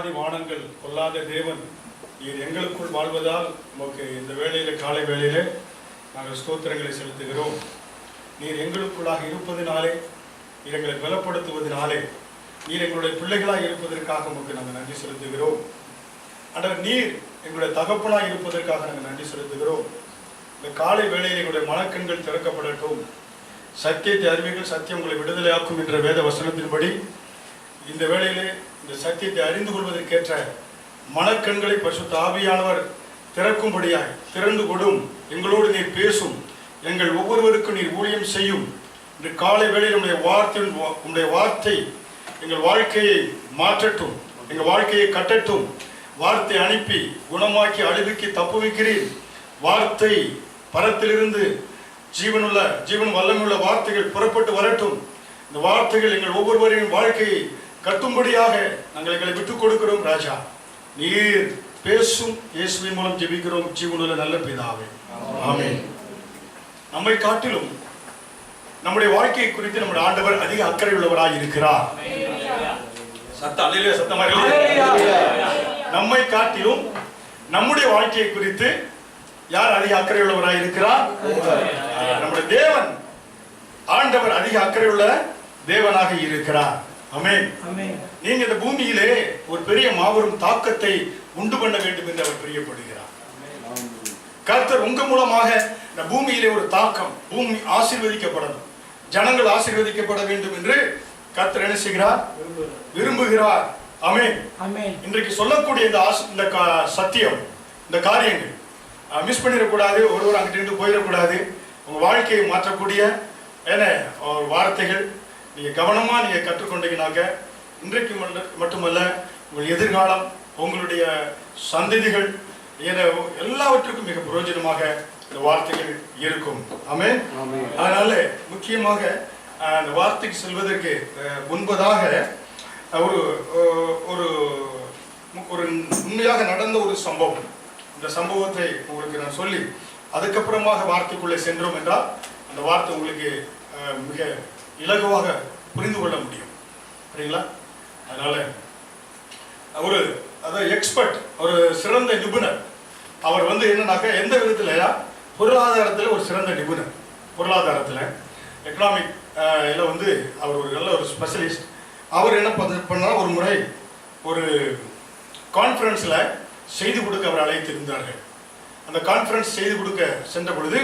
வானங்கள் கொல்லாத தேவன் நீர் எங்களுக்குள் வாழ்வதால் உமக்கு இந்த வேளையில காலை வேளையிலே நாங்கள் ஸ்தோத்திரங்களை செலுத்துகிறோம். நீர் எங்களுக்குள்ளாக இருப்பதினாலே, நீர் எங்களை பலப்படுத்துவதனாலே, நீர் எங்களுடைய பிள்ளைகளாக இருப்பதற்காக உமக்கு நாங்கள் நன்றி செலுத்துகிறோம். ஆண்டவர், நீர் எங்களுடைய தகப்பனாக இருப்பதற்காக நாங்கள் நன்றி செலுத்துகிறோம். இந்த காலை வேளையில் எங்களுடைய மனக்கண்கள் திறக்கப்படட்டும். சத்தியத்தை அறிவிகள், சத்தியம் உங்களை விடுதலையாக்கும் என்ற வேத வசனத்தின்படி இந்த வேளையிலே இந்த சத்தியத்தை அறிந்து கொள்வதற்கேற்ற மனக்கண்களை பரிசுத்த ஆவியானவர் திறக்கும்படியாய் திறந்து கொடும். எங்களோடு நீர் பேசும், எங்கள் ஒவ்வொருவருக்கும் நீர் ஊழியம் செய்யும். இந்த காலை வேளையில் உங்களுடைய வார்த்தை எங்கள் வாழ்க்கையை மாற்றட்டும், எங்கள் வாழ்க்கையை கட்டட்டும். வார்த்தை அனுப்பி குணமாக்கி அழிவுக்கு தப்புவிக்கிறீர். வார்த்தை பரத்திலிருந்து ஜீவன் வல்லமுள்ள வார்த்தைகள் புறப்பட்டு வரட்டும். இந்த வார்த்தைகள் எங்கள் ஒவ்வொருவரின் வாழ்க்கையை கட்டும்படியாக நாங்கள் எங்களை விட்டுக் கொடுக்கிறோம். ராஜா, நீர் பேசும். இயேசுவின் மூலம் ஜெபிக்கிறோம் ஜீவனுள்ள நல்ல பிதாவே, ஆமென். நம்மை காட்டிலும் நம்முடைய வாழ்க்கையை குறித்து நம்முடைய ஆண்டவர் அதிக அக்கறை உள்ளவராய் இருக்கிறார். நம்மை காட்டிலும் நம்முடைய வாழ்க்கையை குறித்து யார் அதிக அக்கறை உள்ளவராய் இருக்கிறார்? நம்முடைய தேவன் ஆண்டவர் அதிக அக்கறை உள்ள தேவனாக இருக்கிறார். ஆமென். நீங்க இந்த பூமியிலே ஒரு பெரிய மாபெரும் தாக்கத்தை உண்டு பண்ண வேண்டும் என்று அவர் பிரியப்படுகிறார். கர்த்தர் உங்க மூலமாக இந்த பூமியிலே ஒரு தாக்கம், பூமி ஆசீர்வதிக்கப்படணும், ஜனங்கள் ஆசீர்வதிக்கப்பட வேண்டும் என்று கர்த்தர் என்ன செய்கிறார்? விரும்புகிறார். ஆமென். இன்றைக்கு சொல்லக்கூடிய இந்த சத்தியம், இந்த காரியங்கள் மிஸ் பண்ணிடக்கூடாது. ஒருவர் அங்கிட்டு போயிடக்கூடாது. உங்க வாழ்க்கையை மாற்றக்கூடிய வார்த்தைகள் நீங்க கவனமா நீங்க கற்றுக்கொண்டீங்கன்னாக்க இன்றைக்கு மட்டுமல்ல, உங்கள் எதிர்காலம், உங்களுடைய சந்ததிகள் எல்லாவற்றுக்கும் மிக பிரயோஜனமாக இந்த வார்த்தைகள் இருக்கும். ஆமென். அதனால முக்கியமாக அந்த வார்த்தைக்கு செல்வதற்கு முன்பதாக ஒரு ஒரு உண்மையாக நடந்த ஒரு சம்பவம், இந்த சம்பவத்தை உங்களுக்கு நான் சொல்லி அதுக்கப்புறமாக வார்த்தைக்குள்ளே சென்றோம் என்றால் அந்த வார்த்தை உங்களுக்கு மிக இலகுவாக புரிந்து கொள்ள முடியும். சரிங்களா? அதனால எக்ஸ்பர்ட், ஒரு சிறந்த நிபுணர், அவர் என்னன்னாக்க எந்த விதத்துல பொருளாதாரத்தில் ஒரு சிறந்த நிபுணர், பொருளாதாரத்தில் எக்கனாமிக் அவர் ஒரு நல்ல ஒரு ஸ்பெஷலிஸ்ட். அவர் என்ன பண்ணா, ஒரு முறை ஒரு கான்ஃபரன்ஸ்ல செய்து கொடுக்க அவர் அழைத்திருந்தார்கள். அந்த கான்ஃபரன்ஸ் செய்து கொடுக்க சென்ற பொழுது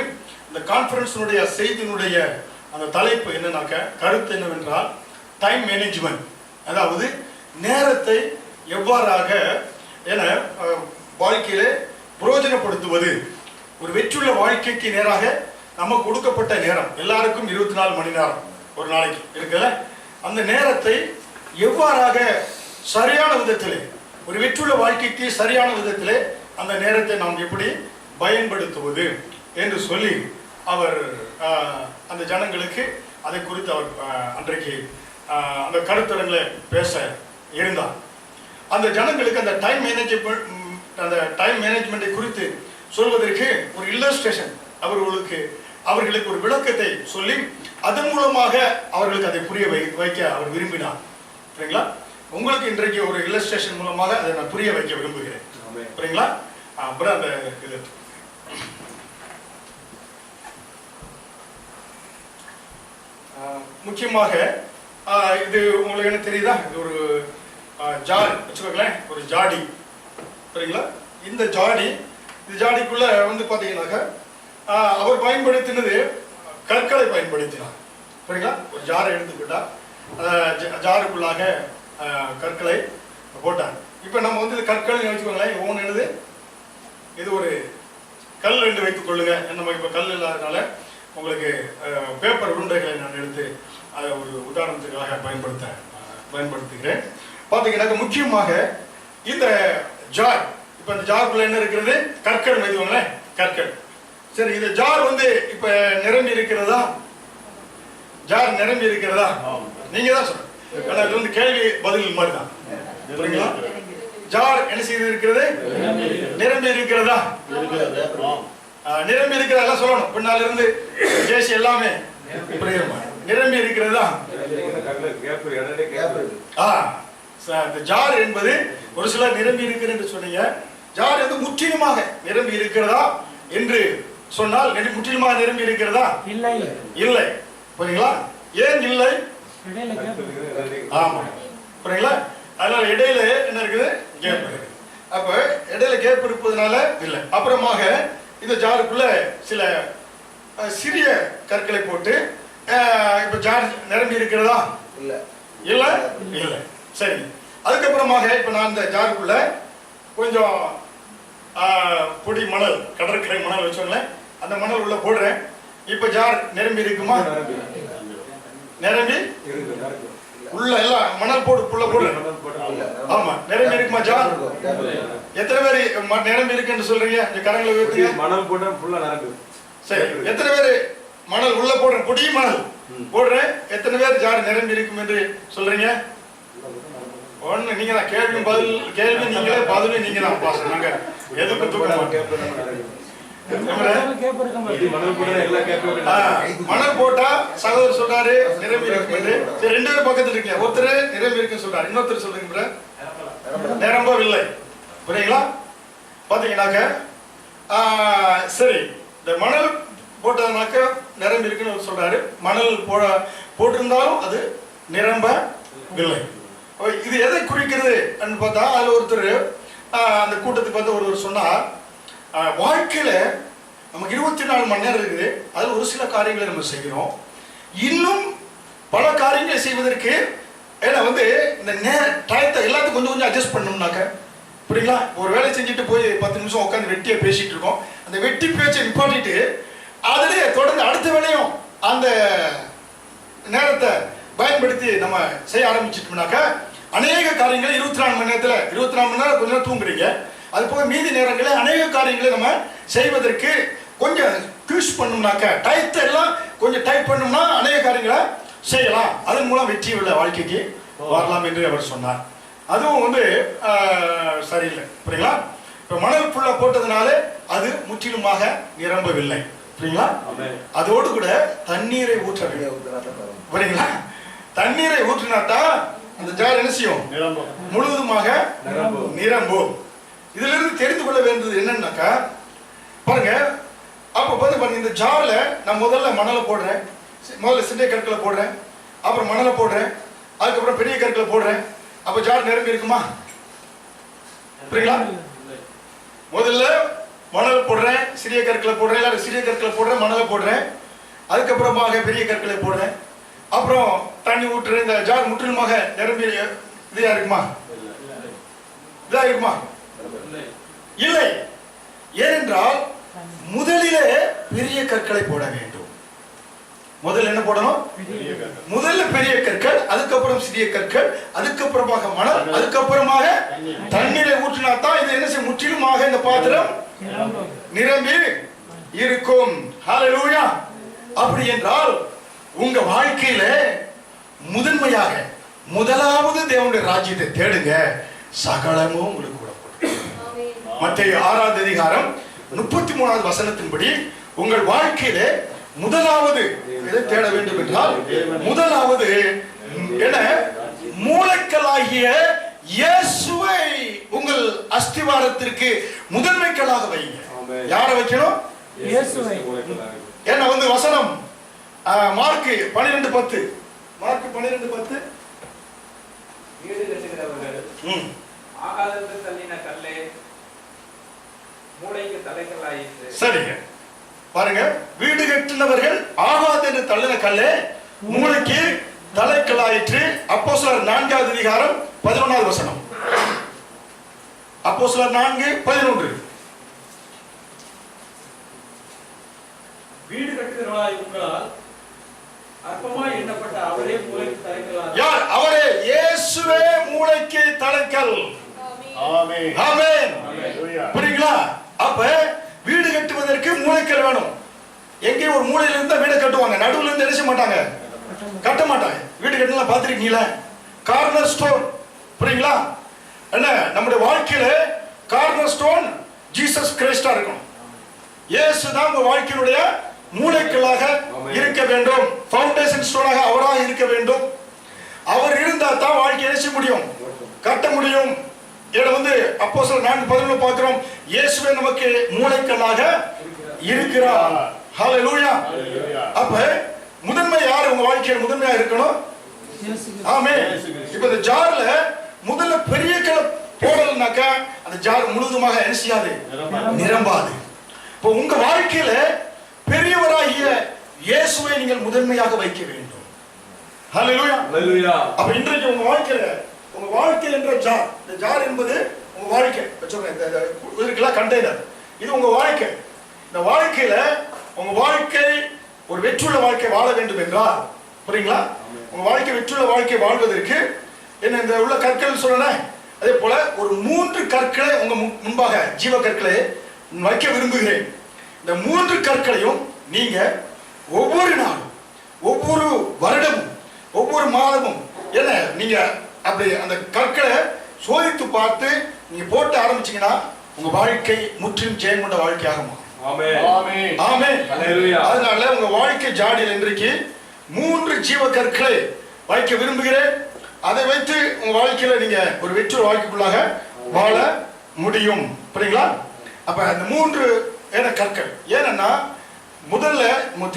இந்த கான்ஃபரன்ஸினுடைய செய்தியினுடைய அந்த தலைப்பு என்னன்னாக்க, கருத்து என்னவென்றால் டைம் மேனேஜ்மெண்ட், அதாவது நேரத்தை எவ்வாறாக வாழ்க்கையில பிரயோஜனப்படுத்துவது. ஒரு வெற்றியுள்ள வாழ்க்கைக்கு நேராக நமக்கு கொடுக்கப்பட்ட நேரம், எல்லாருக்கும் 24 மணி நேரம் ஒரு நாளைக்கு இருக்குல்ல, அந்த நேரத்தை எவ்வாறாக சரியான விதத்திலே, ஒரு வெற்றியுள்ள வாழ்க்கைக்கு சரியான விதத்திலே அந்த நேரத்தை நாம் எப்படி பயன்படுத்துவது என்று சொல்லி அவர் அந்த ஜனங்களுக்கு அதை குறித்து அவர் அன்றைக்கு அந்த கருத்தரங்களை பேச இருந்தார். அந்த ஜனங்களுக்கு அந்த டைம் மேனேஜ்மெண்ட்டை குறித்து சொல்வதற்கு ஒரு இல்லஸ்ட்ரேஷன் அவர்களுக்கு ஒரு விளக்கத்தை சொல்லி அதன் மூலமாக அவர்களுக்கு அதை புரிய வைக்க அவர் விரும்பினார். சரிங்களா? உங்களுக்கு இன்றைக்கு ஒரு இல்லஸ்ட்ரேஷன் மூலமாக அதை நான் புரிய வைக்க விரும்புகிறேன். சரிங்களா? அப்புறம் அந்த இது முக்கியமாக இது உங்களுக்கு என்ன தெரியுதா? இது ஒரு ஜாடி வச்சுக்கோங்களேன், ஒரு ஜாடி. சரிங்களா? இந்த ஜாடிக்குள்ள பாத்தீங்கன்னாக்க அவர் பயன்படுத்தினது கற்களை பயன்படுத்தினார். சரிங்களா? ஒரு ஜாரை எடுத்துக்கிட்டா ஜாருக்குள்ளாக கற்களை போட்டார். இப்ப நம்ம இது கற்கள் வச்சுக்கோங்களேன், ஒவ்வொன்று என்னது, இது ஒரு கல் என்று வைத்துக் கொள்ளுங்க. நம்ம இப்ப கல் இல்லாதனால உங்களுக்கு பேப்பர் உருண்டைகளை நான் எடுத்து அதை ஒரு உதாரணத்துக்காக பயன்படுத்துகிறேன். பார்த்தீங்கன்னாக்க முக்கியமாக இந்த ஜார், இப்போ இந்த ஜாருக்குள்ள என்ன இருக்கிறது? கற்கள் வைத்துக்கோங்களேன், கற்கள். சரி, இந்த ஜார் இப்ப நிரம்பி இருக்கிறதா? ஜார் நிரம்பி இருக்கிறதா? நீங்க தான் சொல்றேன். இது கேள்வி பதில் மாதிரி தான். புரியுங்களா? ஜார் என்ன செய்து இருக்கிறது? நிரம்பி இருக்கிறதா? நிரம்பி இருக்கிறதா சொல்லணும். பின்னால இருந்து ஜேசி எல்லாமே நிரம்பி இருக்கிறதா? ஜார் என்பது ஒரு சிலர் நிரம்பி இருக்கிறது என்று சொன்னீங்க. ஜார் வந்து முற்றிலுமாக நிரம்பி இருக்கிறதா என்று சொன்னால் முற்றிலுமாக நிரம்பி இருக்கிறதா? இல்லை, இல்லை. புரியுங்களா? ஏன் இல்லை? ஆமா, புரியுங்களா? அதனால இடையில என்ன இருக்குது? கேப் இருக்கு. அப்ப இடையில கேப் இருப்பதனால இல்லை. அப்புறமாக இந்த ஜாருக்குள்ள சில சிறிய கற்களை போட்டு இப்ப ஜார் நிரம்பி இருக்கிறதா? இல்ல, இல்ல, இல்ல. சரி, அதுக்கப்புறமாக இப்ப நான் இந்த ஜாருக்குள்ள கொஞ்சம் பொடி மணல், கடற்கரை மணல் வச்சோங்களேன், அந்த மணல் உள்ள போடுறேன். இப்ப ஜார் நிரம்பி இருக்குமா? நிரம்பி உள்ள எல்லாம் மணல் உள்ள போடுறேன். ஆமா, நிரம்பி இருக்குமா ஜார்? எத்தனை பேர் நிரம்பி இருக்குன்னு சொல்றீங்க? கரங்களை உயர்த்துங்க. மணல் போட்டா ஃபுல்லா நிரம்பி. சரி, எத்தனை பேர் மணல் உள்ள போடுறேன், பொடி மணல் போடுறேன், எத்தனை பேர் ஜார் நிரம்பி இருக்கும் என்று சொல்றீங்க? ஒண்ணு நீங்க தான். கேள்வி பதில், கேள்வி நீங்களே, பதிலும் நீங்க தான். பாஸ் நாங்க எதுக்கும் தூக்க மாட்டோம். மணல் போட்டா சகோதரர் சொல்றாரு நிரம்பி இருக்கும் என்று. சரி, ரெண்டு பேரும் பக்கத்துல இருக்கீங்க. ஒருத்தர் நிரம்பி இருக்குன்னு சொல்றாரு, இன்னொருத்தர் சொல்றீங்க நிரம்பவில்லை. புரியுங்களா? பாத்தீங்கன்னாக்க சரி, இந்த மணல் போட்டதுனாக்க நிரம்பி இருக்குன்னு சொல்றாரு. மணல் போட்டிருந்தாலும் அது நிரம்பவில்லை. இது எதை குறிக்கிறது பார்த்தா, அதுல ஒருத்தர் அந்த கூட்டத்துக்கு வந்து ஒருவர் சொன்னார், வாழ்க்கையில நமக்கு 24 மணி நேரம் இருக்குது. அதுல ஒரு சில காரியங்களை நம்ம செய்கிறோம், இன்னும் பல காரியங்களை செய்வதற்கு ஏன்னா வந்து இந்த டயத்தை எல்லாத்துக்கும் கொஞ்சம் கொஞ்சம் அட்ஜஸ்ட் பண்ணோம்னாக்க, புரியுங்களா? ஒரு வேலை செஞ்சுட்டு போய் 10 நிமிஷம் உட்காந்து வெட்டியை பேசிட்டு இருக்கோம். அந்த வெட்டி பேச்சை நிப்பாட்டிட்டு அதிலே தொடர்ந்து அடுத்த வேலையும் அந்த நேரத்தை பயன்படுத்தி நம்ம செய்ய ஆரம்பிச்சிட்டோம்னாக்க, அநேக காரியங்களை 24 மணி நேரத்தில் 24 மணி நேரம் கொஞ்சம் நேரம் தூங்குறீங்க. அது போக மீதி நேரங்களில் அநேக காரியங்களை நம்ம செய்வதற்கு கொஞ்சம் க்யூஸ் பண்ணோம்னாக்க, டயத்தை எல்லாம் கொஞ்சம் டைப் பண்ணோம்னா அநேக காரியங்களை செய்யலாம். அதன் மூலம் வெற்றி உள்ள வாழ்க்கைக்கு வரலாம் என்று அவர் சொன்னார். அதுவும் வந்து சரியில்லை. புரியுங்களா? இப்போ மணல் புள்ள போட்டதுனால அது முற்றிலுமாக நிரம்பவில்லை. புரியுங்களா? அதோடு கூட தண்ணீரை ஊற்ற வேண்டும். புரியுங்களா? தண்ணீரை ஊற்றினாட்டா அந்த ஜார் என்ன செய்யும்? முழுவதுமாக நிரம்பும். இதுல இருந்து தெரிந்து கொள்ள வேண்டியது என்னன்னாக்கா, பாருங்க, அப்ப பாருங்க, இந்த ஜார்ல நான் முதல்ல மணலை போடுறேன், முதல்ல சிறிய கற்களை போடுறேன், அப்புறம் மணலை போடுறேன், அதுக்கப்புறம் பெரிய கற்களை போடுறேன். அப்ப ஜார் நிரம்பி இருக்குமா? புரியுங்களா? முதல்ல மணல் போடுறேன், சிறிய கற்களை போடுறேன், இல்ல சிறிய கற்களை போடுறேன், மணலை போடுறேன், அதுக்கப்புறமாக பெரிய கற்களை போடுறேன், அப்புறம் தண்ணி ஊற்றுறேன். இந்த ஜார் முற்றிலுமாக நிரம்பி இதா இருக்குமா? இதா இருக்குமா? இல்லை. ஏனென்றால் முதலிலே பெரிய கற்களை போட வேண்டும். முதல்ல என்ன போடணும்? முதல்ல பெரிய கற்கள், அதுக்கப்புறம் சிறிய கற்கள், அதுக்கப்புறமாக மணல், அதுக்கப்புறமாக தண்ணீரை ஊற்றினா தான் இது என்ன செய்யும்? முற்றிலுமாக இந்த பாத்திரம் நிரம்பி இருக்கும். ஹல்லேலூயா. அப்படி என்றால் உங்க வாழ்க்கையில முதன்மையாக முதலாவது தேவனுடைய ராஜ்யத்தை தேடுங்க, சகலமும் உங்களுக்கு கூட. மத்தேயு 6ஆம் அதிகாரம் 33ஆவது வசனத்தின்படி உங்கள் வாழ்க்கையில முதலாவது எதை தேட வேண்டும் என்றால், முதலாவது என மூலக்கல்லாகிய இயேசுவை உங்கள் அஸ்திவாரத்திற்கு முதன்மைக்கல்லாக வைங்க. யாரை வைக்கணும்? இயேசுவை. என்ன வந்து வசனம் மார்க் 12:10. மார்க் 12:10. வீடு கட்டுகிறவர்கள் ஆகாதத்தில் தள்ளின கல்லே மூளைக்கு தலைக்கல்லாயிற்று. சரிங்க, பாருங்க, வீடு கட்டினவர்கள் ஆகாதென்று தள்ளின கல்லே மூளைக்கு தலைக்கல்லாயிற்று. அப்போஸ்தலர் 4ஆவது அதிகாரம் 11ஆவது வசனம். அப்போஸ்தலர் 4:11. வீடு கட்டுகிறவர்களாய் உங்களால் அற்பமாய் எண்ணப்பட்ட அவரே மூளைக்கு தலைக்கல்லானார். யார்? அவரே, இயேசுவே மூளைக்கு தலைக்கல். ஆமென், ஆமென். புரியுங்களா? அப்ப வீடு கட்டுவதற்கு மூளைக்கல் வேணும். எங்கே ஒரு மூலையில இருந்தா வீடு கட்டுவாங்க, நடுவுல இருந்து நினைச்ச மாட்டாங்க, கட்ட மாட்டாங்க. வீடு கட்டலாம் பாத்திருக்கீங்களா? Corner stone. புரியுங்களா? என்ன, நம்முடைய வாழ்க்கையில கார்னர் ஸ்டோன் ஜீசஸ் கிரைஸ்டா இருக்கும். இயேசு தான் உங்க வாழ்க்கையினுடைய மூளைக்கல்லாக இருக்க வேண்டும். ஃபவுண்டேஷன் ஸ்டோனாக அவராக இருக்க வேண்டும். அவர் இருந்தா தான் வாழ்க்கை நினைச்ச முடியும், கட்ட முடியும். இதில் வந்து அப்போஸ்தலர் 4:11 பார்க்கிறோம், இயேசுவே நமக்கு மூளைக்கல்லாக இருக்கிறார். ஹல்லேலூயா. அப்ப முதன்மை யார் உங்க வாழ்க்கையில் முதன்மையா இருக்கணும்? ஆமென். இப்ப இந்த ஜார்ல முதல்ல பெரிய கல்லை போடலனாக்கா அந்த ஜார் முழுவதுமாக என்ன செய்யாது? நிரம்பாது. இப்போ உங்க வாழ்க்கையில பெரியவராகிய இயேசுவை நீங்கள் முதன்மையாக வைக்க வேண்டும். ஹல்லேலூயா. ஹல்லேலூயா. அப்ப இன்றைக்கு உங்க வாழ்க்கை என்ற ஜார், இந்த ஜார் என்பது உங்க வாழ்க்கை. இதுக்கெல்லாம் கண்டெய்னர், இது உங்க வாழ்க்கை. இந்த வாழ்க்கையில உங்க வாழ்க்கை ஒரு வெற்றுள்ள வாழ்க்கை வாழ வேண்டும் என்றால், புரியுங்களா? உங்க வாழ்க்கை வெற்றுள்ள வாழ்க்கை வாழ்வதற்கு என்ன இந்த உள்ள கற்கள் சொல்லணும். அதே போல ஒரு 3 கற்களை உங்க முன்பாக ஜீவ கற்களை வைக்க விரும்புகிறேன். இந்த 3 கற்களையும் நீங்க ஒவ்வொரு நாளும், ஒவ்வொரு வருடமும், ஒவ்வொரு மாதமும் என்ன நீங்க அப்படி அந்த கற்களை சோதித்து பார்த்து நீங்க போட்டு ஆரம்பிச்சீங்கன்னா உங்க வாழ்க்கை முற்றிலும் ஜெயம் கொண்ட வாழ்க்கையாக மாறும். ஆமென். ஆமென். ஆமென். ஹல்லேலூயா. அதனால உங்க வாழ்க்கை ஜாடியில் இன்றைக்கு 3 ஜீவ கற்களை வைக்க விரும்புகிறேன். அதை வைத்து உங்க வாழ்க்கையில நீங்க ஒரு வெற்றி வாழ்க்கைக்குள்ளாக வாழ முடியும். புரியுங்களா? அப்ப அந்த 3 கற்கள் ஏன்னா முதல்ல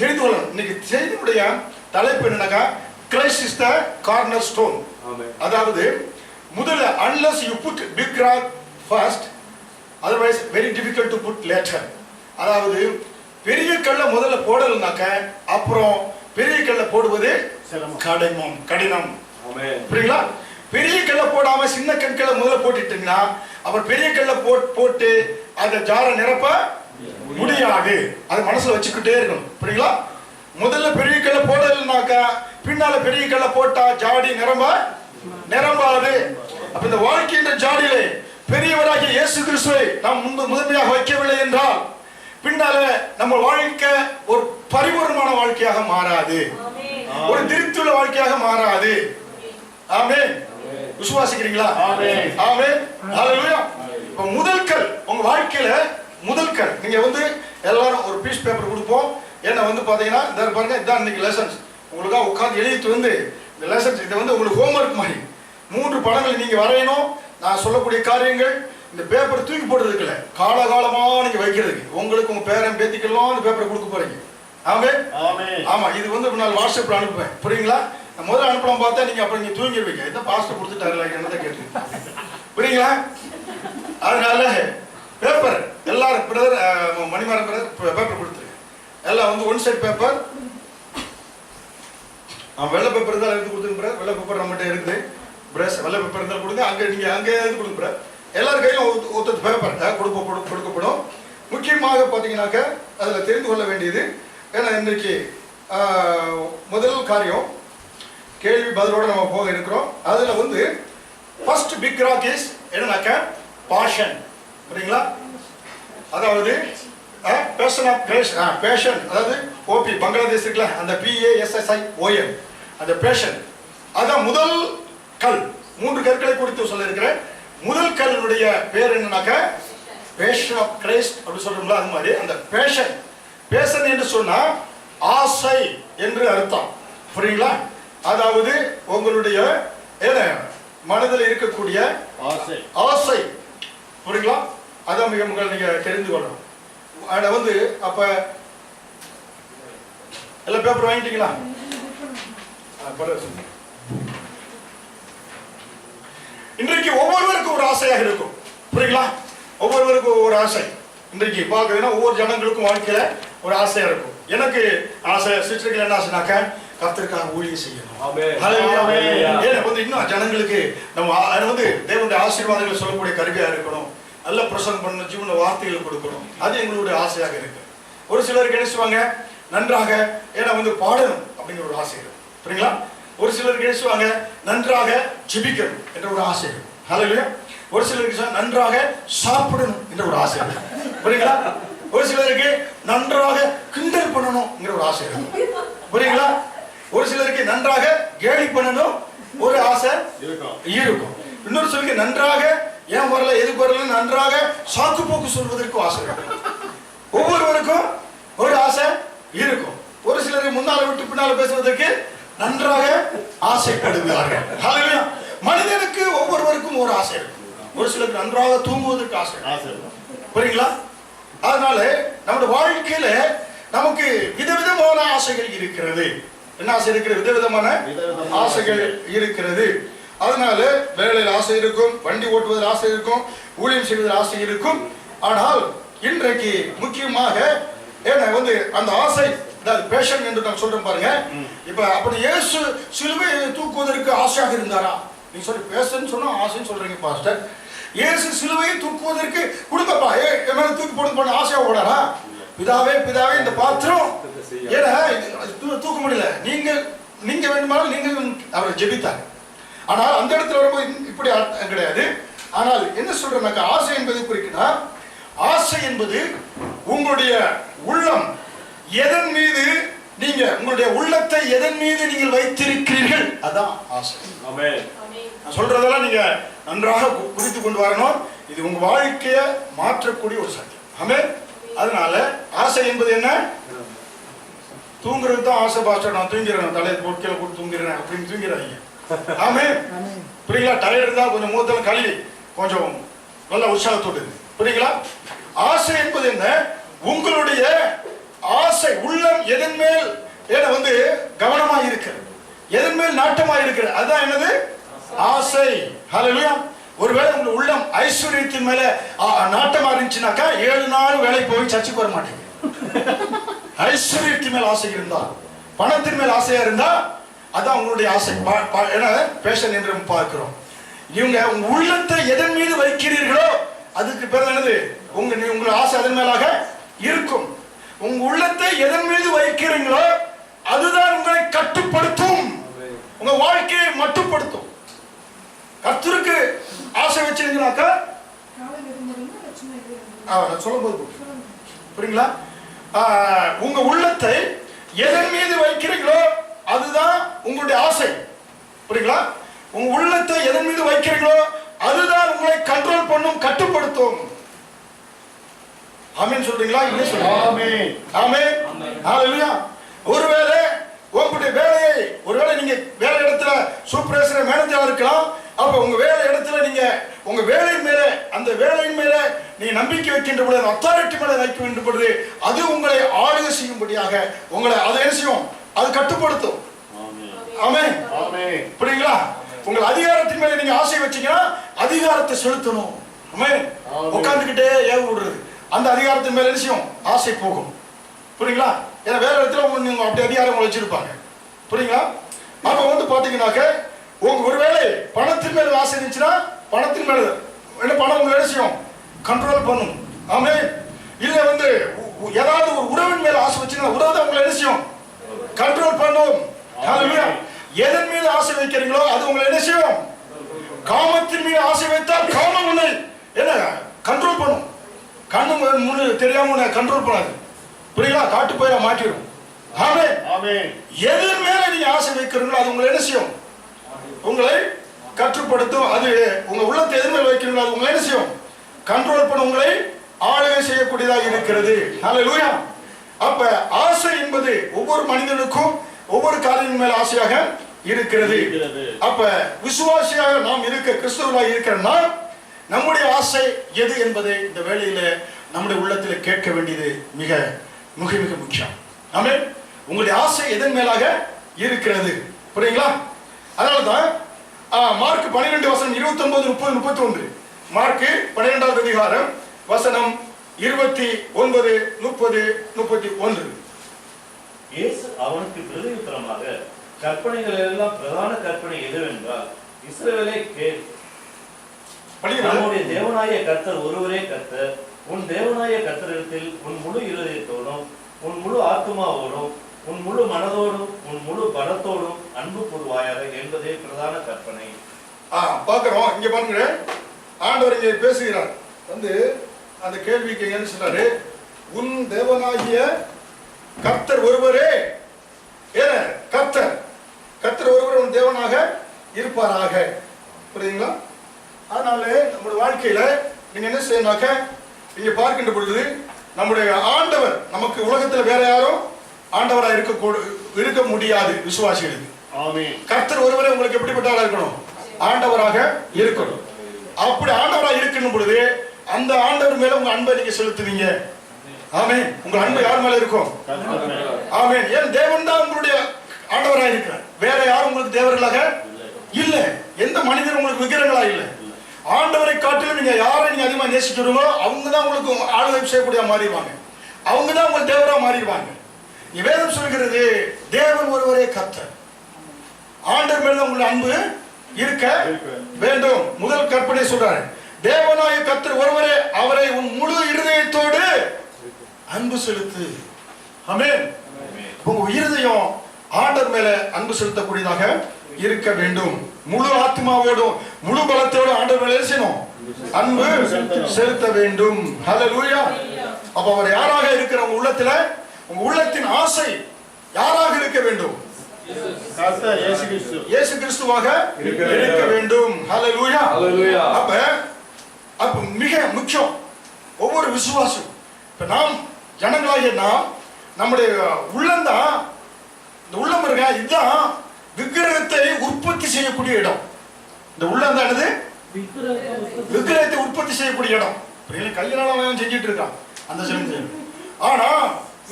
தெரிந்து கொள்ளணும். இன்னைக்கு செய்தியுடைய தலைப்பு என்னன்னாக்கா, Christ is the corner stone. அதாவது முதல்ல unless you put big rock first, otherwise very difficult to put later. அதாவது பெரிய கல்லை முதல்ல போடலனாக்க அப்புறம் பெரிய கல்லை போடுவது கடினம். புரியுங்களா? பெரிய கல்லை போடாம சின்ன கற்களை முதல்ல போட்டுட்டீங்கன்னா அப்புறம் பெரிய கல்லை போட்டு அந்த ஜாரை நிரப்ப முடியாது. அதை மனசுல வச்சுக்கிட்டே இருக்கணும். புரியுங்களா? முதல்ல பெரிய கல்லை போடலனாக்கா பின்னால பெரிய கல்லை போட்டா ஜாடி நிரம்பாது. அப்ப இந்த வாழ்க்கையின் ஜாடியிலே பெரியவராகிய இயேசு கிறிஸ்துவை நாம் முதன்மையாக வைக்கவில்லை என்றால் பின்னால நம்ம வாழ்க்கை ஒரு பரிபூர்ணமான வாழ்க்கையாக மாறாது, ஒரு திருப்தியுள்ள வாழ்க்கையாக மாறாது. ஆமென். விசுவாசிக்கிறீங்களா? ஆமென். ஆமென். ஹல்லேலூயா. இப்ப முதல் கல் உங்க வாழ்க்கையில முதல் கல். நீங்க வந்து எல்லாரும் ஒரு பீஸ் பேப்பர் கொடுப்போம். ஏன்னா வந்து பாத்தீங்கன்னா இந்த பாருங்க, இதான் இன்னைக்கு லெசன்ஸ். உங்களுக்காக உட்கார்ந்து எழுதிட்டு வந்து இந்த லெசன்ஸ் இது வந்து உங்களுக்கு ஹோம்வொர்க் மாதிரி 3 படங்களை நீங்க வரையணும். நான் சொல்லக்கூடிய காரியங்கள் இந்த பேப்பர் தூக்கி போடுறதுக்கு இல்ல, காலகாலமா நீங்க வைக்கிறதுக்கு. உங்களுக்கு உங்க பேரன் பேத்திக்கெல்லாம் அந்த பேப்பரை கொடுக்க போறீங்க. ஆமென். ஆமா, இது வந்து நான் வாட்ஸ்அப்ல அனுப்புவேன். புரியுங்களா? நான் முதல்ல அனுப்பலாம் பார்த்தா நீங்க அப்புறம் நீங்க தூங்கிடுவீங்க. இந்த பாஸ்டர் கொடுத்துட்டாருல என்னதான் கேட்டு. புரியுங்களா? அதனால பேப்பர் எல்லாரும் பிரதர் மணிமாறன் பிரதர் பேப்பர் கொடுத்துருங்க. எல்லாம் வந்து 1 சைட் பேப்பர், வெள்ளை பேப்பர் தான் எடுத்து கொடுத்துருங்க. வெள்ளை பேப்பர் நம்மகிட்ட இருக்குது. பிரஷ் வெள்ளை பேப்பர் இருந்தால் கொடுங்க. அங்கே நீங்க அங்கே எடுத்து கொடுங்க. எல்லாரும் கையிலும் ஒருத்தர் பேப்பர் கொடுக்கப்படும். முக்கியமாக பார்த்தீங்கன்னாக்க அதில் தெரிந்து கொள்ள வேண்டியது ஏன்னா இன்றைக்கு முதல் காரியம் கேள்வி பதிலோடு நம்ம போக இருக்கிறோம். அதில் வந்து ஃபர்ஸ்ட் பிக் ராக் இஸ் என்னன்னாக்க பாஷன். புரியுங்களா? அதாவது பேஷன் ஆஃப் பேஷன், அதாவது ஓபி பங்களாதேஷ் இருக்குல்ல, அந்த PASSION அந்த பேஷன். அதான் முதல் கல். 3 கற்களை குறித்து சொல்ல இருக்கிறேன். முதல் கல்லுடைய பேர் என்னன்னாக்க பேஷன் ஆஃப் கிரைஸ்ட் அப்படி சொல்றோம்ல, அது மாதிரி அந்த பேஷன். பேஷன் என்று சொன்னா ஆசை என்று அர்த்தம். புரியுங்களா? அதாவது உங்களுடைய மனதில் இருக்கக்கூடிய ஆசை. புரியுங்களா? அதான் மிக மிக நீங்க தெரிந்து கொள்ளணும். அதை வந்து அப்ப எல்லா பேப்பர் வாங்கிட்டீங்களா? இன்றைக்கு ஒவ்வொருவருக்கும் ஒரு ஆசையாக இருக்கும். புரியுங்களா? ஒவ்வொருவருக்கும் ஒரு ஆசை. இன்றைக்கு பார்க்கறதுன்னா ஒவ்வொரு ஜனங்களுக்கும் வாழ்க்கையில ஒரு ஆசையா இருக்கும். எனக்கு ஆசை, சிஸ்டர்கள் என்ன ஆசைனாக்க கர்த்தருக்காக ஊழியம் செய்யணும். வந்து இன்னும் ஜனங்களுக்கு நம்ம வந்து தேவனுடைய ஆசீர்வாதங்களை சொல்லக்கூடிய கருவியா இருக்கணும். நல்ல பிரசங்கம் பண்ணணும், ஜீவன வார்த்தைகள் கொடுக்கணும். அது எங்களுடைய ஆசையாக இருக்கு. ஒரு சிலருக்கு என்ன செய்வாங்க, நன்றாக வந்து பாடணும் அப்படிங்கிற ஒரு ஆசை இருக்கும். புரியுங்களா? ஒரு சிலருக்கு என்ன செய்வாங்க, நன்றாக ஜெபிக்கணும் என்ற ஒரு ஆசை இருக்கும். ஹல்லேலூயா. ஒரு சிலருக்கு நன்றாக சாப்பிடணும் என்ற ஒரு ஆசை இருக்கும். புரியுங்களா? ஒரு சிலருக்கு நன்றாக கிண்டல் பண்ணணும்ங்கிற ஒரு ஆசை இருக்கும். புரியுங்களா? ஒரு சிலருக்கு நன்றாக கேலி பண்ணணும் ஒரு ஆசை இருக்கும். இன்னொரு சிலருக்கு நன்றாக ஏன் வரல எதுக்கு வரல நன்றாக சாக்கு போக்கு சொல்வதற்கும் ஆசை இருக்கும். ஒவ்வொருவருக்கும் ஒரு ஆசை இருக்கும். ஒரு சிலருக்கு முன்னால விட்டு பின்னால பேசுவதற்கு நன்றாக ஆசைப்படுவார்கள். மனிதனுக்கு ஒவ்வொருவருக்கும் ஒரு ஆசை இருக்கும். ஒரு சிலருக்கு நன்றாக தூங்குவதற்கு ஆசை. புரியுங்களா? அதனால நம்முடைய வாழ்க்கையில நமக்கு விதவிதமான ஆசைகள் இருக்கிறது. என்ன ஆசை இருக்கிறது? விதவிதமான ஆசைகள் இருக்கிறது. அதனால வேலையில் ஆசை இருக்கும், வண்டி ஓட்டுவதில் ஆசை இருக்கும், ஊழியம் செய்வதில் ஆசை இருக்கும். ஆனால் இன்றைக்கு முக்கியமாக அந்த ஆசை, பேஷன் என்று நான் சொல்றேன் பாருங்க. இப்ப அப்படி இயேசு சிலுவை தூக்குவதற்கு ஆசையாக இருந்தாரா? நீங்க சொல்லி பேஷன் சொன்னா ஆசைன்னு சொல்றீங்க பாஸ்டர். இயேசு சிலுவையை தூக்குவதற்கு கொடுங்கப்பா, என் மேல தூக்கி போட ஆசையா ஓடாரா? பிதாவே பிதாவே இந்த பாத்திரம் ஏன்னா தூக்க முடியல, நீங்க வேண்டுமானால் நீங்கள் அவரை ஜெபித்தார். ஆனால் அந்த இடத்துல வரும்போது இப்படி கிடையாது. ஆனால் என்ன சொல்றேன்னாக்கா, ஆசை என்பது குறிக்குன்னா, ஆசை என்பது உங்களுடைய உள்ளம் எதன் மீது நீங்க உங்களுடைய உள்ளத்தை எதன் மீது நீங்கள் வைத்திருக்கிறீர்கள், அதான் ஆசை. நான் சொல்றதெல்லாம் நீங்க நன்றாக குறித்து கொண்டு வரணும். இது உங்க வாழ்க்கைய மாற்றக்கூடிய ஒரு சத்தியம். ஆமென். அதனால ஆசை என்பது என்ன? தூங்குறது தான் ஆசை பாஸ்டர். நான் தூங்கிறேன், தலையை போட்டு போட்டு தூங்கிறேன் அப்படின்னு தூங்கிறாங்க. ஆமென். புரியுங்களா? டயர்ட் இருந்தா கொஞ்சம் மூத்தல கழுவி கொஞ்சம் நல்ல உற்சாகத்தோடு. புரியுங்களா? ஆசை என்பது என்ன? உங்களுடைய ஆசை உள்ளம் எதன் மேல் கவனமா இருக்கிறது, எதன் மேல் நாட்டமா இருக்கிறது, அதுதான் என்னது? ஆசை. ஹல்லேலூயா. ஒருவேளை உங்க உள்ளம் ஐஸ்வர்யத்தின் மேல நாட்டமா இருந்துச்சுனாக்கா 7 நாள் வேலைக்கு போய் சர்ச்சுக்கு வர மாட்டீங்க. ஐஸ்வர்யத்தின் மேல் ஆசை இருந்தா, பணத்தின் மேல் ஆசையா இருந்தா, அதான் உங்களுடைய ஆசை. பேஷன் என்று பார்க்கிறோம். நீங்க உங்க உள்ளத்தை எதன் மீது வைக்கிறீர்களோ அதுக்கு பேர் என்னது? உங்க ஆசை அதன் மேலாக இருக்கும். உங்க உள்ளத்தை எதன் மீது வைக்கிறீங்களோ அதுதான் உங்களை கட்டுப்படுத்தும், உங்க வாழ்க்கையை மட்டுப்படுத்தும். கர்த்தருக்கு ஆசை வச்சிருந்தீங்கன்னாக்கா சொல்லும் போது புரியுங்களா? உங்க உள்ளத்தை எதன் மீது வைக்கிறீங்களோ அதுதான் உங்களுடைய ஆசை. புரியுங்களா? உங்க உள்ளத்தை எதன் மீது வைக்கிறீங்களோ அதுதான் உங்களை கண்ட்ரோல் பண்ணும், கட்டுப்படுத்தும். ஆமென் சொல்றீங்களா? இல்லை சொல்றீங்களா? ஆமென். ஆமென். ஹல்லேலூயா. ஒருவேளை உங்களுடைய வேலையை, ஒருவேளை நீங்க வேலை இடத்துல சூப்பர்வைசர் மேனேஜரா இருக்கலாம். அப்ப உங்க வேலை இடத்துல நீங்க உங்க வேலையின் மேல, அந்த வேலையின் மேல நீங்க நம்பிக்கை வைக்கின்ற பொழுது, அத்தாரிட்டி மேல வைக்க வேண்டும் பொழுது, அது உங்களை ஆளுகை செய்யும்படியாக உங்களை அதை என்ன செய்யும்? அது கட்டுப்படுத்தும். ஆமென். ஆமென். புரியுங்களா? உங்கள் அதிகாரத்தின் மேல நீங்க ஆசை வச்சீங்கன்னா அதிகாரத்தை செலுத்தணும். ஆமென். உட்கார்ந்துகிட்டே ஏவ விடுறது, அந்த அதிகாரத்தின் மேல என்ன செய்யும்? ஆசை போகும். புரியுங்களா? ஏன்னா வேற இடத்துல நீங்க அப்படி அதிகாரம் வச்சிருப்பாங்க. புரியுங்களா? அப்ப பாத்தீங்கன்னாக்க உங்க ஒருவேளை பணத்தின் மேல ஆசை இருந்துச்சுன்னா, பணத்தின் மேல பணம் உங்களை என்ன செய்யும்? கண்ட்ரோல் பண்ணும். ஆமென். இல்ல ஏதாவது ஒரு உறவின் மேல ஆசை வச்சீங்கன்னா உறவு உங்களை என்ன செய்யும்? கண்ட்ரோல் பண்ணும். ஹல்லேலூயா. எதன் மீது ஆசை வைக்கிறீங்களோ அது உங்களை என்ன செய்யும்? காமத்தின் மீது ஆசை வைத்தால் காமம் உன்னை என்ன கண்ட்ரோல் பண்ணும். கண்ணு முன்னு தெரியாம உன்னை கண்ட்ரோல் பண்ணாது. புரியுங்களா? காட்டு போயிட மாட்டிடும். ஆமென். ஆமென். எதன் மேல நீங்க ஆசை வைக்கிறீங்களோ அது உங்களை என்ன செய்யும்? உங்களை கட்டுப்படுத்தும். அது உங்க உள்ளத்தை எதன் மேல் வைக்கிறீங்களோ அது உங்களை என்ன செய்யும்? கண்ட்ரோல் பண்ண, உங்களை ஆளுகை செய்யக்கூடியதாக இருக்கிறது. ஹல்லேலூயா. அப்ப ஆசை என்பது ஒவ்வொரு மனிதனுக்கும் ஒவ்வொரு காரியம் மேல ஆசையாக இருக்கிறது. அப்ப விசுவாசியாக நாம் இருக்க, கிறிஸ்துவர்களாக இருக்கிற நாம், நம்முடைய ஆசை எது என்பதை இந்த வேளையில நம்முடைய உள்ளத்தில் கேட்க வேண்டியது மிக மிக மிக முக்கியம். ஆமென். உங்களுடைய ஆசை எதன் மேலாக இருக்கிறது? புரியுங்களா? அதனாலதான் மார்க் 12 வசனம் 29, 30, 31. மார்க் 12வது அதிகாரம் வசனம் 29, 30, 31. இயேசு அவனுக்கு பிரதியுத்தரமாக, கற்பனைகள் எல்லாம் பிரதான கற்பனை எதுவென்றால், இஸ்ரவேலே கேள், நம்முடைய தேவனாய கர்த்தர் ஒருவரே கர்த்தர். உன் தேவனாய கர்த்தரிடத்தில் உன் முழு இருதயத்தோடும், உன் முழு ஆத்துமாவோடும், உன் முழு மனதோடும், உன் முழு பலத்தோடும் அன்பு கூறுவாயாக என்பதே பிரதான கற்பனை. பாக்குறோம். இங்க பாருங்க, ஆண்டவர் இங்க பேசுகிறார். அந்த கேள்விக்கு என்ன சொல்றாரு? உன் தேவனாகிய கர்த்தர் ஒருவரே, கர்த்தர் ஒருவர் உன் தேவனாக இருப்பாராக. புரியுதுங்களா? அதனால நம்முடைய வாழ்க்கையில நீங்க என்ன செய்யணும்னாக்க, நீங்க பார்க்கின்ற பொழுது நம்முடைய ஆண்டவர், நமக்கு உலகத்துல வேற யாரும் ஆண்டவரா இருக்க முடியாது விசுவாசிகளுக்கு. ஆமென். கர்த்தர் ஒருவரே உங்களுக்கு எப்படிப்பட்டவராக இருக்கணும்? ஆண்டவராக இருக்கணும். அப்படி ஆண்டவரா இருக்கணும் பொழுது அந்த ஆண்டவர் மேல உங்க அன்பை நீங்க செலுத்துவீங்க. ஆமென். உங்க அன்பு யார் மேல இருக்கும்? ஆமென். ஏன் தேவன் தான் உங்களுடைய ஆண்டவராக இருக்கிறார். வேற யாரும் உங்களுக்கு தேவர்களாக இல்ல. எந்த மனிதரும் உங்களுக்கு விக்கிரங்களா இல்ல. ஆண்டவரை காட்டிலும் நீங்க யாரை நீங்க அதிகமா நேசிக்கிறீங்களோ அவங்க தான் உங்களுக்கு ஆளுகை செய்யக்கூடிய மாறிடுவாங்க. அவங்க தான் உங்களுக்கு தேவரா மாறிடுவாங்க. வேதம் சொல்கிறது தேவன் ஒருவரே கர்த்தர். ஆண்டவர் மேல உங்களுடைய அன்பு இருக்க வேண்டும். முதல் கற்பனை சொல்றாரு, தேவனாய கர்த்தர் ஒருவரே, அவரை உன் முழு இருதயத்தோடு அன்பு செலுத்து. ஆமென். உங்க இருதயம் ஆண்டவர் மேல அன்பு செலுத்தக்கூடியதாக இருக்க வேண்டும். முழு ஆத்மாவோடும் முழு பலத்தோடும் ஆண்டவர் மேல செய்யணும், அன்பு செலுத்த வேண்டும். ஹல்லேலூயா. அப்ப அவர் யாராக இருக்கிற உங்க உள்ளத்துல, உங்க உள்ளத்தின் ஆசை யாராக இருக்க வேண்டும்? இயேசு கிறிஸ்துவாக இருக்க வேண்டும். ஹல்லேலூயா. அப்ப மிக முக்கியம் ஒவ்வொரு விசுவாசம். இப்ப நாம் ஜனங்களாகிய நாம் நம்முடைய உள்ளம்தான், இந்த உள்ளம் இருக்க இதுதான் விக்கிரகத்தை உற்பத்தி செய்யக்கூடிய இடம். இந்த உள்ளம் தான் என்னது? விக்கிரகத்தை உற்பத்தி செய்யக்கூடிய இடம். கையினால செஞ்சிட்டு இருக்கான் அந்த செஞ்சு. ஆனா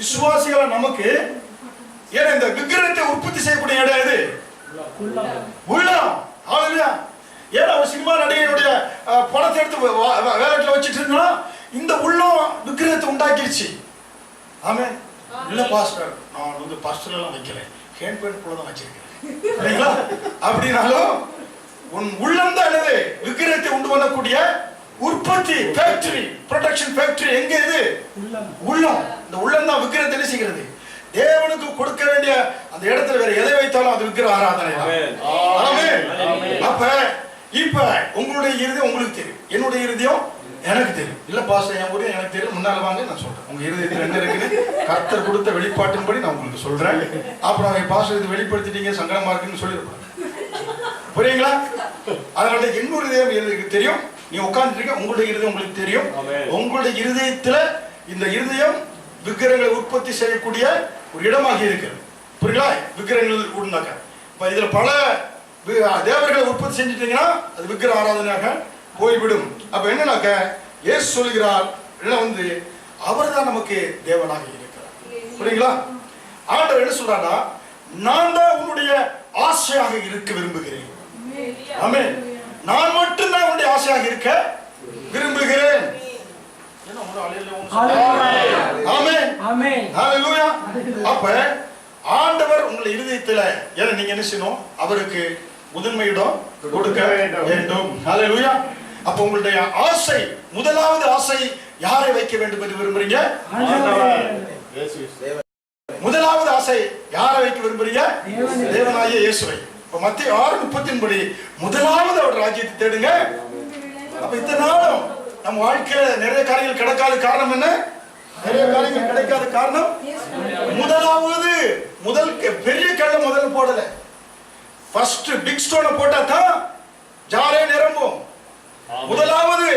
விசுவாசிகளை நமக்கு ஏன்னா இந்த விக்கிரகத்தை உற்பத்தி செய்யக்கூடிய இடம் எது? உள்ளம். ஹல்லேலூயா. ஏன்னா ஒரு சினிமா நடிகனுடைய படத்தை எடுத்து வேலையில வச்சிட்டு இருந்தா இந்த உள்ளம் விக்கிரகத்தை உண்டாக்கிடுச்சு. ஆமே. இல்ல பாஸ்டர், நான் வந்து பாஸ்டர் எல்லாம் வைக்கல, ஹேண்ட் பேண்ட் கூட தான் வச்சிருக்கேன் அப்படின்னாலும் உன் உள்ளம் தான் என்னது? விக்கிரகத்தை உண்டு பண்ணக்கூடிய உற்பத்தி ஃபேக்டரி, ப்ரொடக்ஷன் ஃபேக்டரி எங்க இது? உள்ளம். இந்த உள்ளம் தான் விக்கிரகத்தை என்ன செய்கிறது? தேவனுக்கு கொடுக்க வேண்டிய அந்த இடத்துல வேற எதை வைத்தாலும் அது விக்கிர ஆராதனை தான். ஆமென். அப்ப இப்ப உங்களுடைய இருதயம் உங்களுக்கு தெரியும், என்னுடைய இருதயம் எனக்கு தெரியும். இல்ல பாஸ்டர் என் கூட எனக்கு தெரியும், முன்னால வாங்க நான் சொல்றேன். உங்க இருதயத்தில் என்ன இருக்குன்னு கர்த்தர் கொடுத்த வெளிப்பாட்டின்படி நான் உங்களுக்கு சொல்றேன். அப்புறம் பாஸ்டர் இது வெளிப்படுத்திட்டீங்க சங்கடமா இருக்குன்னு சொல்லிருப்பேன். புரியுங்களா? அதனால என்னுடைய இருதயம் எனக்கு தெரியும். நீ உட்கார்ந்துருக்க, உங்களுடைய இருதயம் உங்களுக்கு தெரியும். உங்களுடைய இருதயத்துல இந்த இருதயம் விக்கிரகங்களை உற்பத்தி செய்யக்கூடிய ஒரு இடமாக இருக்கிறது. புரியுங்களா? விக்கிரகங்கள் உண்டாக்க இப்ப இதுல பல தேவர்களை உற்பத்தி செஞ்சிட்டீங்கன்னா அது விக்கிர ஆராதனையாக போய்விடும். அப்ப என்னன்னாக்க இயேசு சொல்கிறார், வந்து அவர் தான் நமக்கு தேவனாக இருக்கிறார். புரியுங்களா? ஆண்டவர் என்ன சொல்றாருன்னா, நான் தான் உன்னுடைய ஆசையாக இருக்க விரும்புகிறேன். ஆமென். நான் மட்டும் தான் உன்னுடைய ஆசையாக இருக்க விரும்புகிறேன். அப்ப ஆண்டவர் உங்களை இருதயத்துல ஏன்னா நீங்க என்ன செய்யணும்? அவருக்கு முதன்மையிடம் கொடுக்க வேண்டும். ஹல்லேலூயா. அப்ப உங்களுடைய ஆசை, முதலாவது ஆசை யாரை வைக்க வேண்டும் என்று விரும்புறீங்க? முதலாவது ஆசை யாரை வைக்க விரும்புறீங்க? தேவனாகிய இயேசுவை. இப்ப மத்தேயு 6:30 படி முதலாவது அவர் ராஜ்யத்தை தேடுங்க. அப்ப இத்தனை நாளும் நம்ம வாழ்க்கையில நிறைய காரியங்கள் கிடைக்காத காரணம் என்ன? நிறைய காரியங்கள் கிடைக்காத காரணம் முதலாவது பெரிய கல்ல முதல்ல போடல. ஃபர்ஸ்ட் பிக் ஸ்டோனை போட்டா தான் ஜாரே நிரம்பும். முதலாவது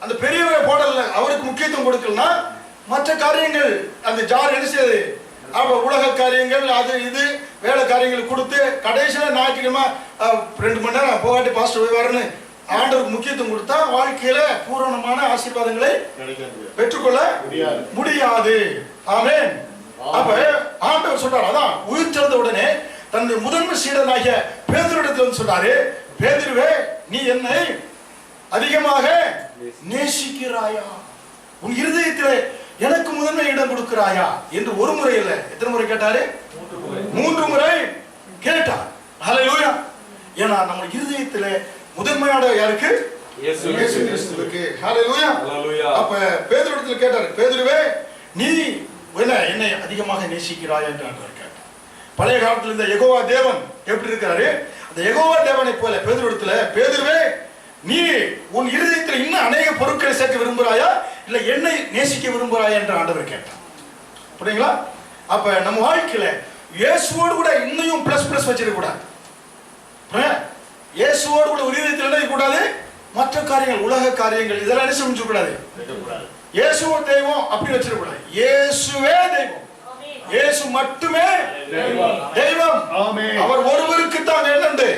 அந்த பெரியவரை போடல, அவருக்கு முக்கியத்துவம் கொடுக்கலனா மற்ற காரியங்கள் அந்த ஜார் என்ன செய்யுது? அப்ப உலக காரியங்கள் அது இது வேலை காரியங்கள் கொடுத்து கடைசியில ஞாயிற்றுக்கிழமை 2 மணி நேரம் போகாட்டி பாஸ்டர் போய் வரன்னு ஆண்டவருக்கு முக்கியத்துவம் கொடுத்தா வாழ்க்கையில பூரணமான ஆசீர்வாதங்களை பெற்றுக்கொள்ள முடியாது. ஆமென். அப்ப ஆண்டவர் சொல்றாரு, அதான் உயிர்த்தெழுந்த உடனே தன்னுடைய முதன்மை சீடனாகிய பேதுருவிடத்தில் வந்து சொல்றாரு, பேதுருவே நீ என்னை அதிகமாக நேசிக்கிறாயா? உன் இருதயத்திலே எனக்கு முதன்மை இடம் கொடுக்கிறாயா என்று ஒரு முறை இல்ல, எத்தனை முறை கேட்டாரு? 3 முறை கேட்டார். ஹல்லேலூயா. ஏன்னா நம்ம இருதயத்திலே முதன்மையான யாருக்கு? இயேசு கிறிஸ்துவுக்கு. ஹல்லேலூயா. அப்ப பேதுருவிடத்தில் கேட்டார், பேதுருவே நீ என்னை அதிகமாக நேசிக்கிறாயா என்று ஆண்டவர் கேட்டார். பழைய காலத்தில் இந்த யெகோவா தேவன் எப்படி இருக்கிறாரு? அந்த யெகோவா தேவனை போல பேதுருவிடத்தில், பேதுருவே நீ உன் இருதயத்தில் இன்னும் அநேக பொருட்களை சேர்க்க விரும்புகிறாயா இல்ல என்னை நேசிக்க விரும்புகிறாயா என்று ஆண்டவர் கேட்டார். புரியுங்களா? அப்ப நம்ம வாழ்க்கையில இயேசுவோடு கூட இன்னும் பிளஸ் வச்சிருக்க கூடாது. இயேசுவோடு கூட இருதயத்தில் என்ன கூடாது? மற்ற காரியங்கள், உலக காரியங்கள் இதெல்லாம் என்ன செஞ்சு கூடாது. இயேசுவோ தெய்வம் அப்படி வச்சிருக்க கூடாது. இயேசுவே தெய்வம், இயேசு மட்டுமே தெய்வம். அவர் ஒருவருக்கு தான் என்ன உண்டு?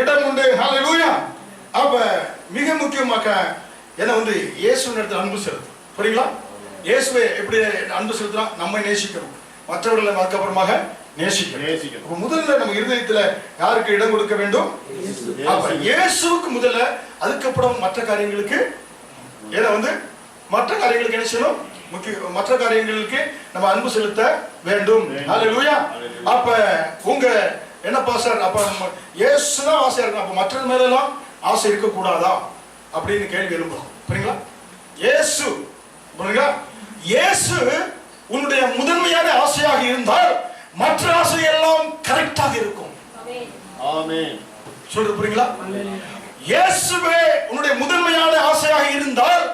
இடம் உண்டு. ஹல்லேலூயா. அப்ப மிக முக்கியமாக என்ன வந்து இயேசுவின் இடத்துல அன்பு செலுத்தும். புரியுங்களா? இயேசுவை எப்படி அன்பு செலுத்தலாம்? நம்மை நேசிக்கணும், மற்றவர்களை அதுக்கப்புறமாக நேசிக்கணும். முதல்ல நம்ம இருதயத்துல யாருக்கு இடம் கொடுக்க வேண்டும்? அப்ப இயேசுவுக்கு முதல்ல, அதுக்கப்புறம் மற்ற காரியங்களுக்கு. ஏன்னா வந்து மற்ற காரியங்களுக்கு என்ன செய்யணும்? மற்ற காரியங்களுக்கு நம்ம அன்பு செலுத்த வேண்டும். ஹல்லேலூயா. அப்ப உங்க என்ன பாஸ்டர், அப்ப இயேசுதான் ஆசையா இருக்கும், அப்ப மற்றது மேல எல்லாம் ஆசை இருக்க கூடாதா அப்படின்னு கேள்வி எழும்பும். புரியுங்களா? இயேசு புரியுங்களா? இயேசு உன்னுடைய முதன்மையான ஆசையாக இருந்தால் மற்ற ஆசை எல்லாம் கரெக்டாக இருக்கும். ஆமென். சொல்றது புரியுங்களா? இயேசுவே உன்னுடைய முதன்மையான ஆசையாக இருந்தால்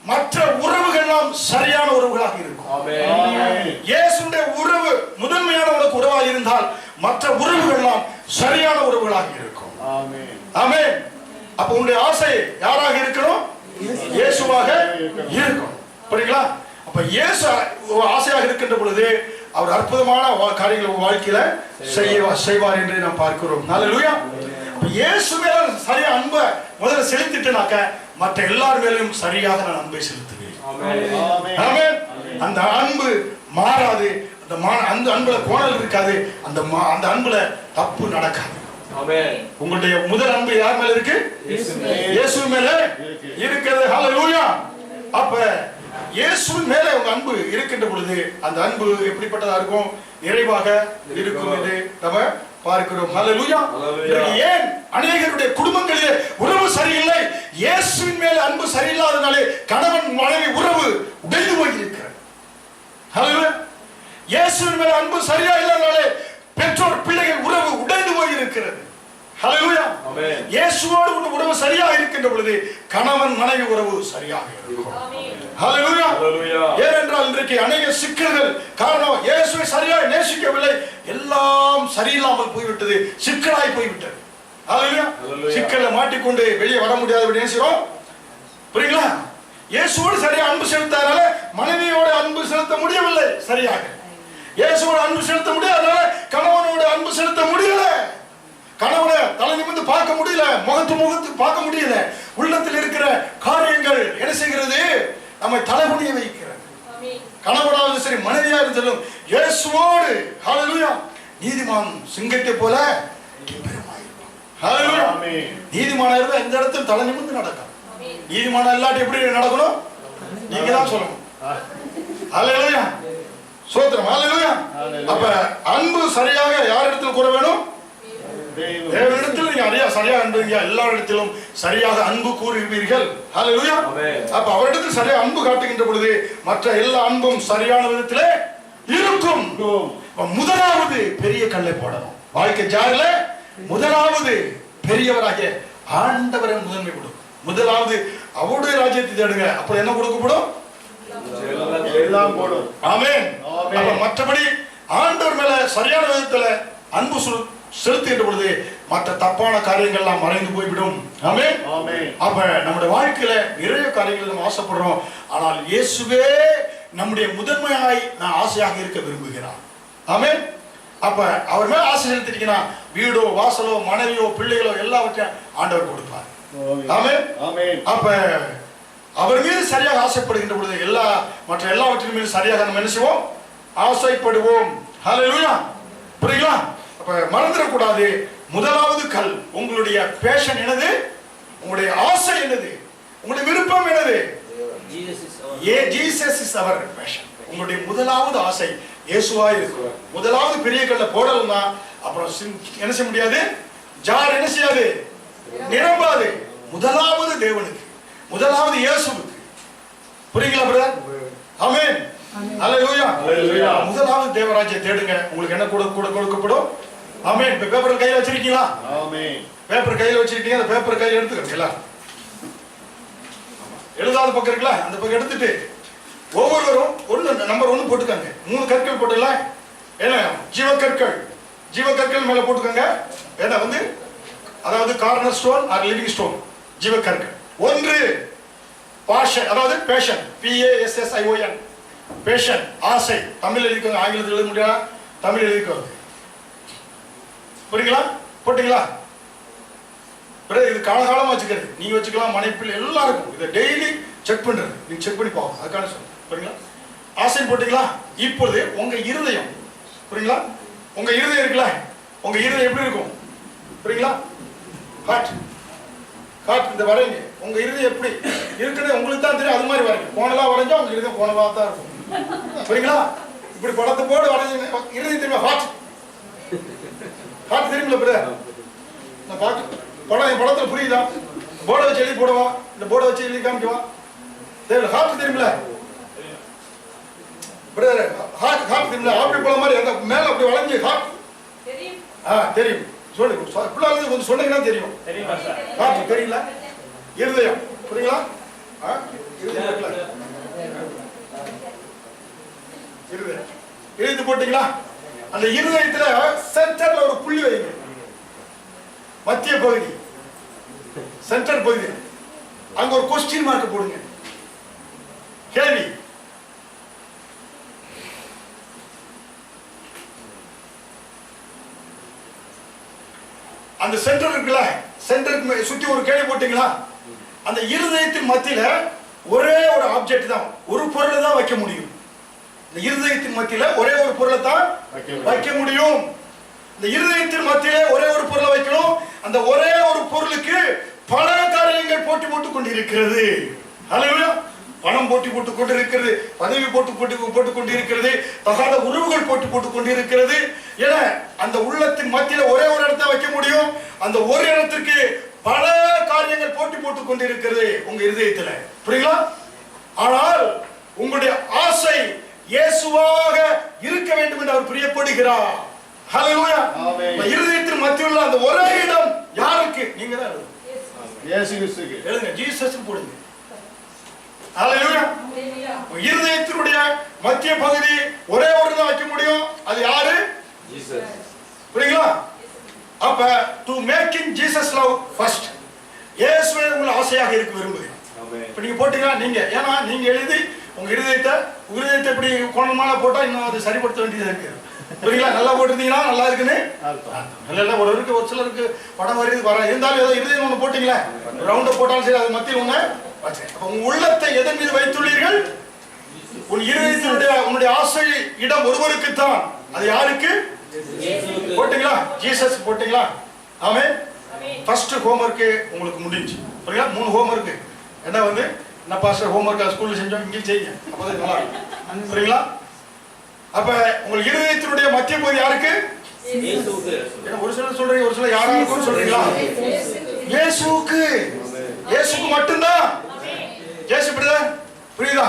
மற்ற உறவுகள் எல்லாம் சரியான உறவுகளாக இருக்கும். ஆமென். இயேசுடைய உறவு முதன்மையான உனக்கு உறவாக இருந்தால் மற்ற உறவுகள் எல்லாம் சரியான உறவுகளாக இருக்கும். ஆமென். ஆமென். அப்ப உன்னுடைய ஆசை யாராக இருக்கணும்? இயேசுவாக இருக்கணும். புரியுங்களா? அப்ப இயேசு ஆசையாக இருக்கின்ற பொழுது அவர் அற்புதமான காரியங்களை வாழ்க்கையில செய்வார் என்று நாம் பார்க்கிறோம். ஹல்லேலூயா. இயேசு மேல சரியா அன்பை முதல்ல செலுத்திட்டனாக்க மற்ற எல்லார் மேலும் சரியாக நான் அன்பை செலுத்துவேன். ஆமென். அந்த அன்பு மாறாது, அந்த அன்புல கோணல் இருக்காது, அந்த அன்புல தப்பு நடக்காது. உங்களுடைய முதல் அன்பு யார் மேல இருக்கு? இயேசு மேல இருக்கிறது. ஹல்லேலூயா. அப்ப இயேசு மேல உங்க அன்பு இருக்கின்ற பொழுது அந்த அன்பு எப்படிப்பட்டதா இருக்கும்? நிறைவாக இருக்கும் என்று நம்ம பார்க்கிறோம். ஹல்லேலூயா. ஏன் அநேகருடைய குடும்பங்களிலே உறவு சரியில்லை? இயேசுவின் மேல அன்பு சரியில்லாதனாலே கணவன் மனைவி உறவு உடைந்து போயிருக்கிறது. ஹல்லேலூயா. இயேசுவின் மேல அன்பு சரியா இல்லாதனாலே பெற்றோர் பிள்ளைகள் உறவு உடைந்து போயிருக்கிறது. ஹல்லேலூயா. ஆமென். இயேசுவோடு உறவு சரியாக இருக்கின்ற பொழுது கணவன் மனைவி உறவு சரியாக இருக்கும். ஹல்லேலூயா. ஏனென்றால் இன்றைக்கு அநேக சிக்கல்கள் காரணம் இயேசுவை சரியாக நேசிக்கவில்லை, எல்லாம் சரியில்லாமல் போய்விட்டது, சிக்கலாய் போய்விட்டது. ஹல்லேலூயா. சிக்கல்ல மாட்டிக்கொண்டு வெளியே வர முடியாதபடி நேசிக்கிறோம். புரியுங்களா? இயேசுவோடு சரியாக அன்பு செலுத்தாதனால மனைவியோடு அன்பு செலுத்த முடியவில்லை சரியாக. இயேசுவோடு அன்பு செலுத்த முடியாதனால கணவனோடு அன்பு செலுத்த முடியல. கணவனை தலை நிமிர்ந்து பார்க்க முடியல, முகத்து பார்க்க முடியல. உள்ளத்தில் இருக்கிற காரியங்கள் என்ன செய்கிறது? நம்மை தலைகுனிய வைக்கிறது. கணவனாவது சரி, மனைவியா இருந்தாலும் இயேசுவோடு ஹல்லேலூயா நீதிமான் சிங்கத்தை போல கம்பீரமாயிருப்பான். ஹல்லேலூயா. நீதிமானா இருந்தா எந்த இடத்துல தலை நிமிர்ந்து நடக்கும். நீதிமானா இல்லாட்டி எப்படி நடக்கணும்? நீங்க தான் சொல்லணும். ஹல்லேலூயா. சோத்திரம். ஹல்லேலூயா. அப்ப அன்பு சரியாக யார் இடத்துல கூற வேணும்? தேவனிடத்தில் நீங்க சரியாக அன்புங்க, எல்லா இடத்திலும் சரியாக அன்பு கூறுவீர்கள். ஹல்லேலூயா. அப்ப அவரிடத்தில் சரியாக அன்பு காட்டுகின்ற பொழுது மற்ற எல்லா அன்பும் சரியான விதத்திலே இருக்கும். முதலாவது பெரிய கல்லை போடணும் வாழ்க்கை ஜாரில. முதலாவது பெரியவராகிய ஆண்டவரை முதன்மை கொடுக்கும். முதலாவது அவருடைய ராஜ்யத்தை தேடுங்க, அப்புறம் என்ன கொடுக்கப்படும்? எல்லாம் போடும். ஆமென். மற்றபடி ஆண்டவர் மேல சரியான விதத்துல அன்பு செலுத்துகின்ற பொழுது மற்ற தப்பான காரியங்கள் எல்லாம் மறைந்து போய்விடும். ஆமென். அப்ப நம்முடைய வாழ்க்கையில நிறைய காரியங்கள் நம்ம ஆசைப்படுறோம், ஆனால் இயேசுவே நம்முடைய முதன்மையாய் நான் ஆசையாக இருக்க விரும்புகிறார். ஆமென். அப்ப அவர் மேல ஆசை செலுத்திட்டீங்கன்னா வீடோ வாசலோ மனைவியோ பிள்ளைகளோ எல்லாவற்றையும் ஆண்டவர் கொடுப்பார். ஆமென். அப்ப அவர் மீது சரியாக ஆசைப்படுகின்ற பொழுது மற்ற எல்லாவற்றின் மீது சரியாக நம்ம என்ன செய்வோம்? ஆசைப்படுவோம். ஹல்லேலூயா. புரியுங்களா? மறந்துடக்கூடாது. முதலாவது கல் உங்களுடைய பேஷன் என்னது? உங்களுடைய ஆசை என்னது? உங்களுடைய விருப்பம் என்னது? Jesus is our passion. உங்களுடைய முதலாவது ஆசை இயேசுவா இருக்கும். முதலாவது பெரிய கல்ல போடலன்னா அப்புறம் என்ன செய்ய முடியாது? ஜார் என்ன செய்யாது? நிரம்பாது. முதலாவது தேவனுக்கு, முதலாவது இயேசுவுக்கு. புரியுங்களா பிரதர்? ஆமென். ஹல்லேலூயா. முதலாவது தேவராஜ்யத்தை தேடுங்க, உங்களுக்கு என்ன கொடுக்கப்படும்? ஆமென். பேப்பர் கையில வச்சிருக்கீங்களா? ஆமென். பேப்பர் கையில வச்சிருக்கீங்க, அந்த பேப்பர் கையில எடுத்துக்கீங்களா? எழுதாத பக்கம் இருக்குல்ல, அந்த பக்கம் எடுத்துட்டு ஒவ்வொருவரும் நம்பர் 1 போட்டுக்கங்க. 3 கற்கள் போட்டுல ஏன்னா ஜீவக்கற்கள் மேல போட்டுக்கங்க. ஏன்னா வந்து அதாவது corner stone or living stone. ஜீவக்கற்கள் 1 பாஷன், அதாவது பேஷன், PASSION, பேஷன் ஆசை. தமிழ் எழுதிக்கோங்க, ஆங்கிலத்தில் எழுத முடியாது, தமிழ் எழுதிக்கோங்க. புரியுங்களா? போட்டீங்களா? இது காலகாலமா வச்சுக்கிறது. நீங்க வச்சுக்கலாம், மனைப்பில் எல்லாருக்கும் இதை டெய்லி செக் பண்றது. நீங்க செக் பண்ணி பாருங்க. அதுக்கான சொல்லுங்க. புரியுங்களா? ஆசைன் போட்டீங்களா? இப்பொழுது உங்க இருதயம், புரியுங்களா? உங்க இருதயம் இருக்குல்ல, உங்க இருதயம் எப்படி இருக்கும்? புரியுங்களா? ஹார்ட் ஹார்ட் இந்த வரைங்க. உங்க இருதயம் எப்படி இருக்குது உங்களுக்கு தான் தெரியும். அது மாதிரி வரைக்கும். கோணலா வரைஞ்சா உங்க இருதயம் கோணலா தான் இருக்கும். புரியுங்களா? இப்படி படத்தை போடு வரைஞ்ச இருதயம் தெரியுமா? ஹார்ட் ஹார்ட் தெரியுமில்ல பிரதர்? நான் பார்க்க படம், என் படத்துல புரியுதா? போர்டை வச்சு எழுதி போடுவா, இந்த போர்டை வச்சு எழுதி காமிக்குவா. தெரியல. ஹார்ட் தெரியுமில்ல பிரதர்? ஹார்ட் தெரியுமில்ல? ஆப்பிள் பழம் மாதிரி அந்த மேல அப்படி வளைஞ்சு ஹார்ட் தெரியும். சொல்லு பிள்ளைங்க கொஞ்சம் சொன்னீங்கன்னா தெரியும். ஹார்ட் தெரியல? இருதயம். புரியுங்களா? இருதயம் எழுதி போட்டீங்களா? அந்த இருதயத்துல சென்டர்ல ஒரு புள்ளி வைங்க. மத்திய பகுதி, சென்டர் பகுதி, அங்க ஒரு கொஸ்டின் மார்க் போடுங்க. கேள்வி. அந்த சென்டர் இருக்குல்ல, சென்டருக்கு சுத்தி ஒரு கேள்வி போட்டீங்களா? அந்த இருதயத்தின் மத்தியில ஒரே ஒரு ஆப்ஜெக்ட் தான், ஒரு பொருளை தான் வைக்க முடியும். இந்த இருதயத்தின் மத்தியில ஒரே ஒரு பொருளை தான் வைக்க முடியும். இந்த இருதயத்தின் மத்தியில ஒரே ஒரு பொருளை வைக்கணும். அந்த ஒரே ஒரு பொருளுக்கு பல காரியங்கள் போட்டி போட்டுக் கொண்டிருக்கிறது. ஹல்லேலூயா. பணம் போட்டி போட்டுக் கொண்டிருக்கிறது, பதவி போட்டுக் கொண்டிருக்கிறது, தகாத உறவுகள் போட்டுக் கொண்டிருக்கிறது. என அந்த உள்ளத்தின் மத்தியில ஒரே ஒரு இடத்தை வைக்க முடியும். அந்த ஒரு இடத்திற்கு பல காரியங்கள் போட்டி போட்டுக் கொண்டிருக்கிறது உங்க இருதயத்துல. புரியுங்களா? ஆனால் உங்களுடைய ஆசை இயேசுவாக இருக்க வேண்டும் என்று அவர் பிரியப்படுகிறார். ஹல்லேலூயா. இருதயத்தின் மத்தியில் உள்ள அந்த ஒரே இடம் யாருக்கு? நீங்க தான் எழுதுங்க. இயேசு கிறிஸ்துவுக்கு எழுதுங்க. ஜீசஸ் போடுங்க. ஹல்லேலூயா. இருதயத்தினுடைய மத்திய பகுதி ஒரே ஒரு தான் வைக்க முடியும். அது யாரு? ஜீசஸ். புரியுங்களா? அப்ப to making Jesus love first. இயேசுவே உங்கள் ஆசையாக இருக்க விரும்புகிறேன். இப்ப நீங்க போட்டீங்களா? நீங்க ஏன்னா நீங்க எழுதி உங்க இருதயத்தை இப்படி கோணமான போட்டா இன்னும் அது சரிப்படுத்த வேண்டியது இருக்கு. புரியுங்களா? நல்லா போட்டிருந்தீங்கன்னா நல்லா இருக்குன்னு நல்ல ஒரு சிலருக்கு படம் வருது வர இருந்தாலும் ஏதோ இருதயம் ஒண்ணு போட்டீங்களா, ரவுண்ட போட்டாலும் சரி, அது மத்தியில் ஒண்ணு வச்சேன். உங்க உள்ளத்தை எதன் மீது வைத்துள்ளீர்கள்? உன் இருதயத்தினுடைய உன்னுடைய ஆசை இடம் ஒருவருக்கு தான். அது யாருக்கு? போட்டீங்களா? ஜீசஸ் போட்டீங்களா? ஆமென். ஃபர்ஸ்ட் ஹோம்வொர்க் உங்களுக்கு முடிஞ்சு. புரியுங்களா? 3 ஹோம்வொர்க். என்ன வந்து என்ன பாஸ்டர் ஹோம்வொர்க் ஸ்கூல்ல செஞ்சோம், இங்கே செய்யுங்க. அப்பதான் நல்லா இருக்கும். புரியுங்களா? அப்ப உங்கள் இருதயத்தினுடைய மத்திய பகுதி யாருக்கு? ஒரு சிலர் சொல்றீங்க, ஒரு சிலர் யாராருக்கும் சொல்றீங்களா? இயேசுவுக்கு. இயேசுக்கு மட்டும்தான். இயேசு இப்படிதான். புரியுதா?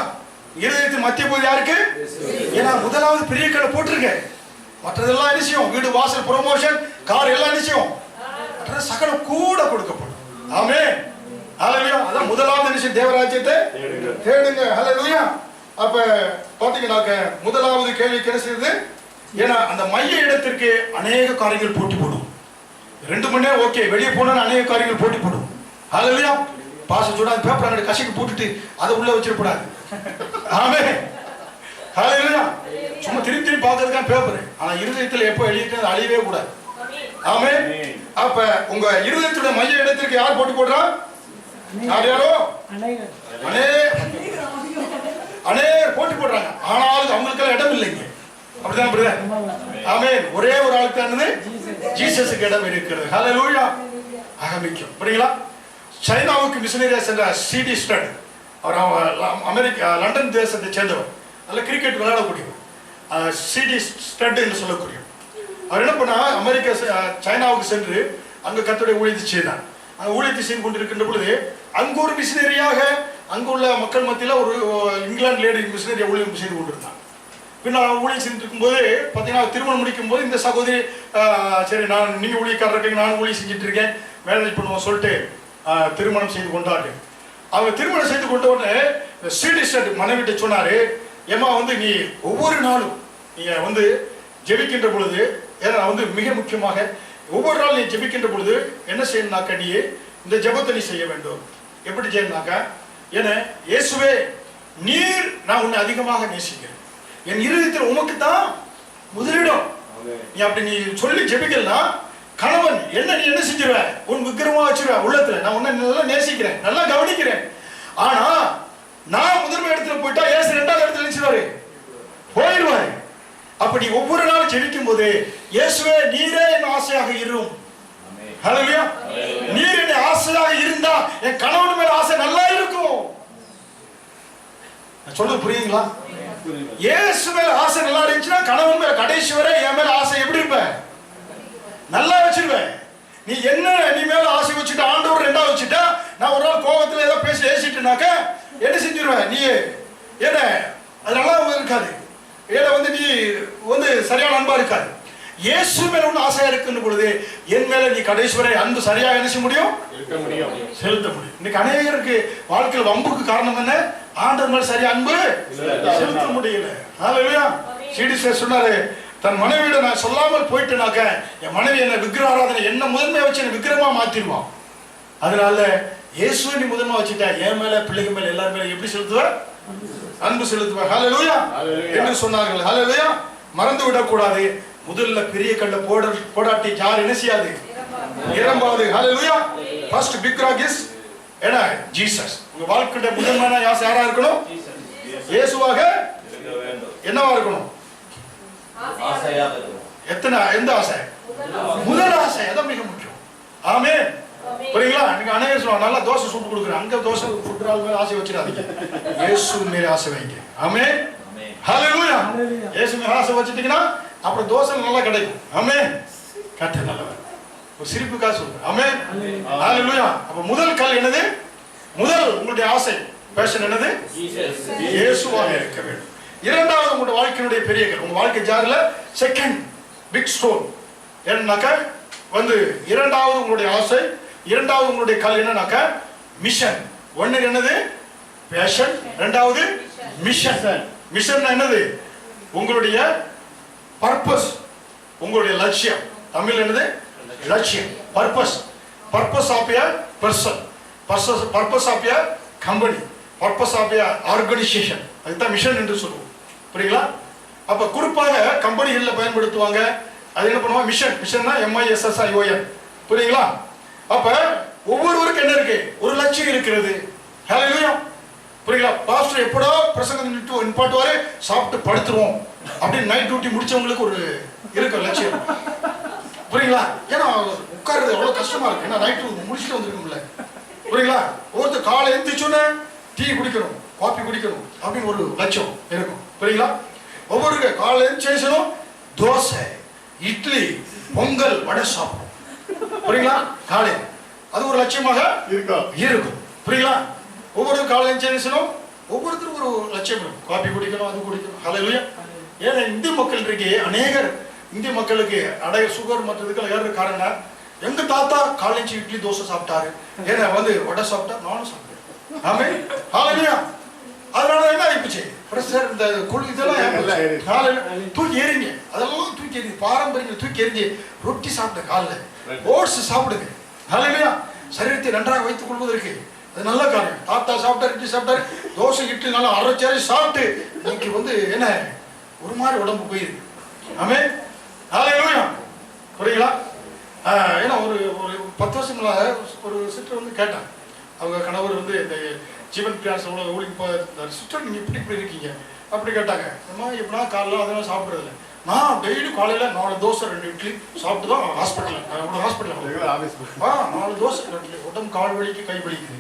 இருதயத்தின் மத்திய பகுதி யாருக்கு? ஏன்னா முதலாவது பெரிய கடை போட்டிருக்க, மற்றதெல்லாம் நிச்சயம், வீடு வாசல் ப்ரொமோஷன் கார் எல்லாம் நிச்சயம், மற்ற சகலம் கூட கொடுக்கப்படும். ஆமென். ஹல்லேலூயா. அதான் முதலாவது நிச்சயம், தேவராஜ்யத்தை தேடுங்க. ஹல்லேலூயா. அப்ப பாத்தீங்கன்னாக்க முதலாவது கேள்விக்கு என்ன செய்யுது? ஏன்னா அந்த மைய இடத்திற்கு அநேக காரியங்கள் போட்டி போடும். 2 மணி நேரம் ஓகே, வெளியே போனா அநேக காரியங்கள் போட்டி போடும். ஹல்லேலூயா. பாச சூடா பேப்பர் அங்க கசக்கி போட்டுட்டு அதை உள்ள வச்சிடக்கூடாது. ஆமென். ஹல்லேலூயா. சும்மா திருப்பி பார்க்கிறதுக்கான பேப்பர், ஆனா இருதயத்துல எப்போ எழுதிட்டு அழியவே கூடாது. ஆமென். அப்ப உங்க இருதயத்துடைய மைய இடத்திற்கு யார் போட்டி போடுறா? யாரோ அநேகர் போட்டி போடுறாங்க, ஆனாலும் அவங்களுக்கு இடம் இல்லைங்க. அப்படிதான் பிரதர்? ஆமென். ஒரே ஒரு ஆளுக்கு ஆனது ஜீசஸுக்கு இடம் இருக்கிறது. ஹல்லேலூயா. ஆரம்பிக்கும். புரியுங்களா? சைனாவுக்கு மிஷனரியா சென்ற சிடி ஸ்டட், அவர் அமெரிக்கா லண்டன் தேசத்தை சேர்ந்தவர், நல்ல கிரிக்கெட் விளையாடக்கூடியவர். சிடி ஸ்டட் என்று சொல்லக்கூடிய அவர் என்ன பண்ணா, அமெரிக்கா சைனாவுக்கு சென்று அங்கு கர்த்தருடைய ஊழியத்தை செய்தார். அங்க ஊழியத்தை செய்து கொண்டிருக்கின்ற பொழுது அங்கு ஒரு மிஷனரியாக அங்குள்ள மக்கள் மத்தியில ஒரு இங்கிலாந்து லேடி மிஷனரியா ஊழியம் செய்து கொண்டிருந்தார். பின்னால் ஊழியம் செஞ்சுட்டு இருக்கும்போது பார்த்தீங்கன்னா திருமணம் முடிக்கும் போது இந்த சகோதரி சரி நீங்க ஊழியக்காரர் இருக்கீங்க, நான் ஊழியம் செஞ்சுட்டு இருக்கேன், மேனேஜ் பண்ணுவோம் சொல்லிட்டு திருமணம் செய்து கொண்டாரு. அவங்க திருமணம் செய்து கொண்ட உடனே சீடிஸ்டட் மனைவிட்ட சொன்னாரு, ஏமா வந்து நீ ஒவ்வொரு நாளும் நீங்க வந்து ஜெபிக்கின்ற பொழுது, ஏன்னா வந்து மிக முக்கியமாக ஒவ்வொரு நாள் நீ ஜெபிக்கின்ற பொழுது என்ன செய்யணும்னாக்கா, நீ இந்த ஜெபத்தை நீ செய்ய வேண்டும். எப்படி செய்யணும்னாக்கா, ஏன்னா இயேசுவே நீர் நான் உன்னை அதிகமாக நேசிக்கிறேன், என் இருதயத்தில் உமக்கு தான் முதலிடம். நீ அப்படி நீ சொல்லி ஜெபிக்கலாம், கணவன் என்ன நீ என்ன செஞ்சிருவ? உன் விக்கிரமா வச்சிருவ உள்ளத்துல. நான் உன்னை நல்லா நேசிக்கிறேன், நல்லா கவனிக்கிறேன். ஆனா நான் முதன்மை இடத்துல போயிட்டா இயேசு இரண்டாவது இடத்துல நினைச்சுவாரு, போயிடுவாரு. அப்படி ஒவ்வொரு நாள் ஜெபிக்கும் போது இயேசுவே நீரே என் ஆசையாக இருக்கும். ஹல்லேலூயா. நீர் என்ன ஆசையாக இருந்தா என் கணவன் மேல ஆசை நல்லா இருக்கும். நான் சொல்றது புரியுங்களா? இயேசு மேல ஆசை நல்லா இருந்துச்சுன்னா கணவன் மேல கடைசி வரை என் மேல ஆசை எப்படி இருப்ப? நல்லா வச்சிருவேன். நீ என்ன நீ மேல ஆசை வச்சுட்டு ஆண்டவர் ரெண்டாவது வச்சுட்டா, நான் ஒரு நாள் கோபத்துல ஏதோ பேசி ஏசிட்டுனாக்க என்ன செஞ்சிருவேன்? நீ என்ன அது நல்லா இருக்காது. ஏன்னா நீ சரியான அன்பா இருக்காது. இயேசு மேல ஒண்ணு ஆசையா இருக்குன்னு பொழுது என் மேல நீ கடைசி வரை அன்பு சரியா என்ன செய்ய முடியும்? செலுத்த முடியும். இன்னைக்கு அநேகருக்கு வாழ்க்கையில் வம்புக்கு காரணம் என்ன? ஆண்டவர் மேல சரியா அன்பு செலுத்த முடியல. ஹல்லேலூயா. சீடிஸ் சொன்னாரு, தன் மனைவியிட நான் சொல்லாமல் போயிட்டுனாக்க என் மனைவி என்ன விக்கிர ஆராதனை என்ன முதன்மையா வச்சு என்ன விக்கிரமா மாத்திடுவான். அதனால இயேசுவை நீ முதன்மை வச்சுட்ட, என் மேல பிள்ளைங்க மேல எல்லாரும் மேல எப்படி செலுத்துவ? அன்பு செலுத்துவ. ஹல்லேலூயா என்று சொன்னார்கள். ஹல்லேலூயா. மறந்து விடக்கூடாது. முதல்ல பெரிய கல்ல போடாட்டி யார் என்ன செய்யாது? இரண்டாவது ஹல்லேலூயா. ஃபர்ஸ்ட் பிக் ராக் இஸ் என்ன? ஜீசஸ். உங்க வாழ்க்கையோட முதன்மையான ஆசை யாரா இருக்கணும்? இயேசுவாக என்னவா இருக்கணும்? ஆசையாக இருக்கணும். எந்த ஆசை? முதல் ஆசை. அதான் மிக முக்கியம். ஆமென். புரியுங்களா? நீங்க அநேகர் சொல்லுவாங்க, நல்லா தோசை சுட்டு கொடுக்குறேன், அங்க தோசை சுட்டுறாள் மேல ஆசை வச்சிடாதீங்க, இயேசு மேல ஆசை வைங்க. ஆமென். ஹல்லேலூயா. இயேசு மேல ஆசை வச்சிட்டீங்கன்னா அப்புறம் தோசை நல்லா கிடைக்கும். ஆமென். கர்த்தர் நல்லவர். ஒரு சிரிப்புக்காக சொல்றேன். ஆமென். ஹல்லேலூயா. அப்ப முதல் கல் என்னது? முதல் உங்களுடைய ஆசை பேஷன் என்னது? இயேசுவாக இருக்க வேண்டும். இரண்டாவது உங்களுடைய வாழ்க்கையினுடைய பெரிய கல், உங்க வாழ்க்கை ஜார்ல செகண்ட் பிக் ஸ்டோன் என்னன்னாக்க இரண்டாவது உங்களுடைய ஆசை, இரண்டாவது உங்களுடைய கல் என்னன்னாக்க மிஷன். ஒன்னு என்னது? பேஷன். இரண்டாவது மிஷன். மிஷன் என்னது? உங்களுடைய பர்பஸ், உங்களுடைய லட்சியம். தமிழ் என்னது? லட்சியம். Purpose. Purpose of a person, purpose of a company, purpose of a organisation. அதுதான் மிஷன் என்று சொல்லுவோம். புரியுங்களா? அப்ப குறிப்பாக கம்பெனிகள்ல பயன்படுத்துவாங்க. அது என்ன பண்ணுவாங்க? மிஷன். மிஷன்னா MISSION. புரியுங்களா? அப்ப ஒவ்வொருவருக்கும் என்ன இருக்கு? ஒரு லட்சியம் இருக்கிறது. ஹல்லேலூயா. புரியுங்களா? பாஸ்டர் எப்படா பிரசங்கம் நிப்பாட்டுவாரு, சாப்பிட்டு படுத்துருவோம் அப்படின்னு நைட் டியூட்டி முடிச்சவங்களுக்கு ஒரு இருக்கு லட்சியம். புரியுங்களா? ஏன்னா உட்கார்றது எவ்வளவு கஷ்டமா இருக்கு. ஏன்னா நைட்டு முடிச்சுட்டு வந்துருக்கும்ல. புரியுங்களா? ஒருத்தர் காலை எழுந்திரிச்சோன்னே டீ குடிக்கணும், காபி குடிக்கணும் அப்படின்னு ஒரு லட்சம் இருக்கும். புரியுங்களா? ஒவ்வொரு காலை எழுந்திரிச்சனும் தோசை, இட்லி, பொங்கல், வடை சாப்பிடும். புரியுங்களா? காலை அது ஒரு லட்சியமாக இருக்கும். புரியுங்களா? ஒவ்வொரு காலை எழுந்திரிச்சனும் ஒவ்வொருத்தரும் ஒரு லட்சியம் இருக்கும். காபி குடிக்கணும், அது குடிக்கணும். ஹல்லேலூயா. ஏன்னா இந்திய மக்கள் இருக்கு, அநேகர் இந்திய மக்களுக்கு சுகர் மற்றதுக்கு ஏற காரணம் எங்க தாத்தா காலேஜ் இட்லி தோசை சாப்பிட்டாரு, ஏன்னா வடை சாப்பிட்டா நானும் சாப்பிட்டேன். ஆமென். ஹல்லேலூயா. அதனால என்ன ஆயிடுச்சு? பிரஷர் இந்த இதெல்லாம் தூக்கி எறிங்க, அதெல்லாம் தூக்கி எறிங்க, பாரம்பரியங்களை தூக்கி எறிஞ்சு ரொட்டி சாப்பிட்ட காலில் ஓட்ஸ் சாப்பிடுங்க. ஹல்லேலூயா. சரீரத்தை நன்றாக வைத்துக் கொள்வதற்கு அது நல்ல காரியம். தாத்தா சாப்பிட்டாரு, இட்லி சாப்பிட்டாரு, தோசை இட்லி நல்லா அரைச்சாரி சாப்பிட்டு இன்னைக்கு என்ன ஒரு மாதிரி உடம்பு போயிருக்கு. ஆமென். ஹல்லேலூயா. புரியுங்களா? ஏன்னா ஒரு 10 வருஷம் ஒரு சிஸ்டர் கேட்டாங்க, அவங்க கணவர் இந்த ஜீவன் பிரியாஸ் சிஸ்டர் நீங்க இப்படி இருக்கீங்க அப்படி கேட்டாங்க. அம்மா எப்படின்னா காலைல அதெல்லாம் சாப்பிட்றது இல்லை, நான் டெய்லி காலையில 4 தோசை 2 இட்லி சாப்பிட்டு தான் ஹாஸ்பிட்டல் 4 தோசை 2 இட்லி, உடம்பு கால் வலிக்கு கை வலிக்குது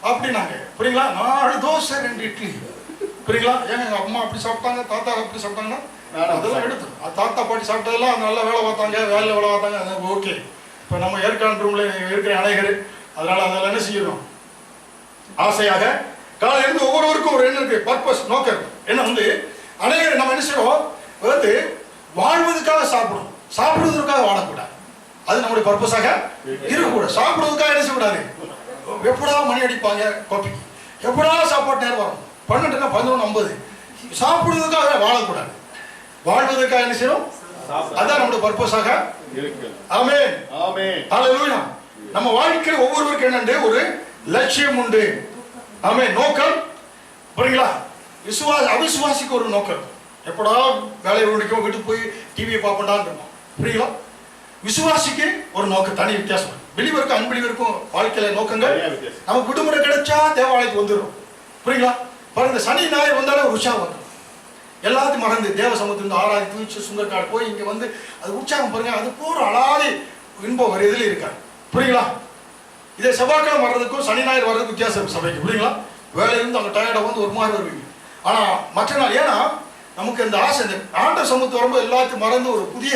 அப்படின்னாங்க. புரியுங்களா? 4 தோசை 2 இட்லி. புரியுங்களா? ஏன்னா எங்க அம்மா அப்படி சாப்பிட்டாங்க, தாத்தா அப்படி சாப்பிட்டாங்கன்னா அதெல்லாம் எடுத்து தாத்தா பாட்டி சாப்பிட்டதெல்லாம் நல்லா வேலை பார்த்தாங்க, வேலை பார்த்தாங்க, அது ஓகே. இப்போ நம்ம ஏற்காடு ரூம்ல இருக்கிற அநேகர் அதனால அதெல்லாம் என்ன செய்யணும்? ஆசையாக காலையில இருந்து ஒவ்வொருவருக்கும் ஒரு என்ன இருக்கு? பர்பஸ், நோக்கம். என்ன அநேகர் நம்ம என்ன செய்யறோம்? வாழ்வதற்காக சாப்பிடும், சாப்பிடுவதற்காக வாழக்கூடாது. அது நம்முடைய பர்பஸாக இருக்கக்கூடாது. சாப்பிடுவதற்காக என்ன செய்யக்கூடாது? எப்படா மணி அடிப்பாங்க கோப்பிக்கு, எப்படா சாப்பாட்டு நேரம் வரும் 12னா 11:50, சாப்பிடுவதற்காக வாழக்கூடாது. வாழ்வதற்காக என்ன செய்யணும்? அதான் நம்முடைய பர்பஸாக இருக்கு. ஆமென். ஆமென். ஹல்லேலூயா. நம்ம வாழ்க்கையில் ஒவ்வொருவருக்கும் என்னண்டு ஒரு லட்சியம் உண்டு. ஆமென். நோக்கம். புரியுங்களா? அவிசுவாசிக்கு ஒரு நோக்கம், எப்படா வேலையை முடிக்கும், வீட்டுக்கு போய் டிவியை பார்ப்போம்டான்னு இருக்கும். புரியுங்களா? விசுவாசிக்கு ஒரு நோக்கம், தனி வித்தியாசம். பிலீவருக்கும் அன்பிலீவருக்கும் வாழ்க்கையில நோக்கங்கள். நமக்கு விடுமுறை கிடைச்சா தேவாலயத்துக்கு வந்துடும். புரியுங்களா? பாருங்க, இந்த சனி ஞாயிறு வந்தாலே ஒரு உற்சாகம் வந்துடும். எல்லாத்தையும் மறந்து தேவ சமூகத்திலிருந்து ஆராதி தூச்சு சுங்கக்காடு போய் இங்க வந்து அது உற்சாகம் பாருங்க, அது போற அலாதி இன்பம் வர எதுல இருக்காது. புரியுங்களா? இதே செவ்வாய்க்கிழமை வர்றதுக்கும் சனி ஞாயிறு வர்றதுக்கு வித்தியாசம் சபைக்கு. புரியுங்களா? வேலையிலிருந்து அங்கே டயர்டாக வந்து ஒரு மாதிரி வருவீங்க. ஆனா மற்ற நாள், ஏன்னா நமக்கு இந்த ஆசை, இந்த ஆண்ட சமூகத்து வரும்போது எல்லாத்தையும் மறந்து ஒரு புதிய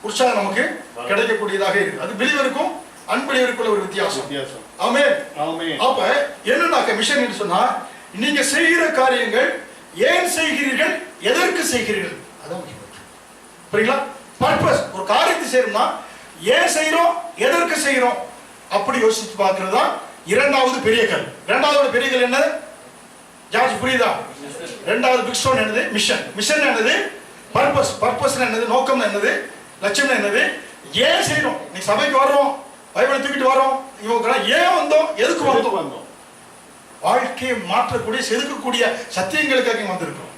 உற்சாகம் நமக்கு கிடைக்கக்கூடியதாக இருக்கு. அது பிலீவருக்கும் அன்பிலீவருக்குள்ள ஒரு வித்தியாசம். ஆமென். அப்ப என்னன்னாக்க மிஷன் என்று சொன்னா, நீங்க செய்கிற காரியங்கள் ஏன் செய்கிறீர்கள், எதற்கு செய்கிறீர்கள், அதான் முக்கியம். புரியுங்களா? பர்பஸ். ஒரு காரியத்தை செய்யறோம்னா ஏன் செய்யறோம், எதற்கு செய்யறோம் அப்படி யோசிச்சு பார்க்கிறது தான் இரண்டாவது பெரிய கல். இரண்டாவது பெரிய கல் என்ன ஜார்ஜ், புரியுதா? இரண்டாவது பிக் ஸ்டோன் என்னது? மிஷன். மிஷன் என்னது? பர்பஸ். பர்பஸ் என்னது? நோக்கம் என்னது? லட்சியம் என்னது? ஏன் செய்யணும்? நீ சபைக்கு வர்றோம், பைபிளை தூக்கிட்டு வரோம், இவங்க ஏன் வந்தோம், எதுக்கு வந்தோம்? வாழ்க்கையை மாற்றக்கூடிய செதுக்கக்கூடிய சத்தியங்களுக்காக வந்திருக்கிறோம்.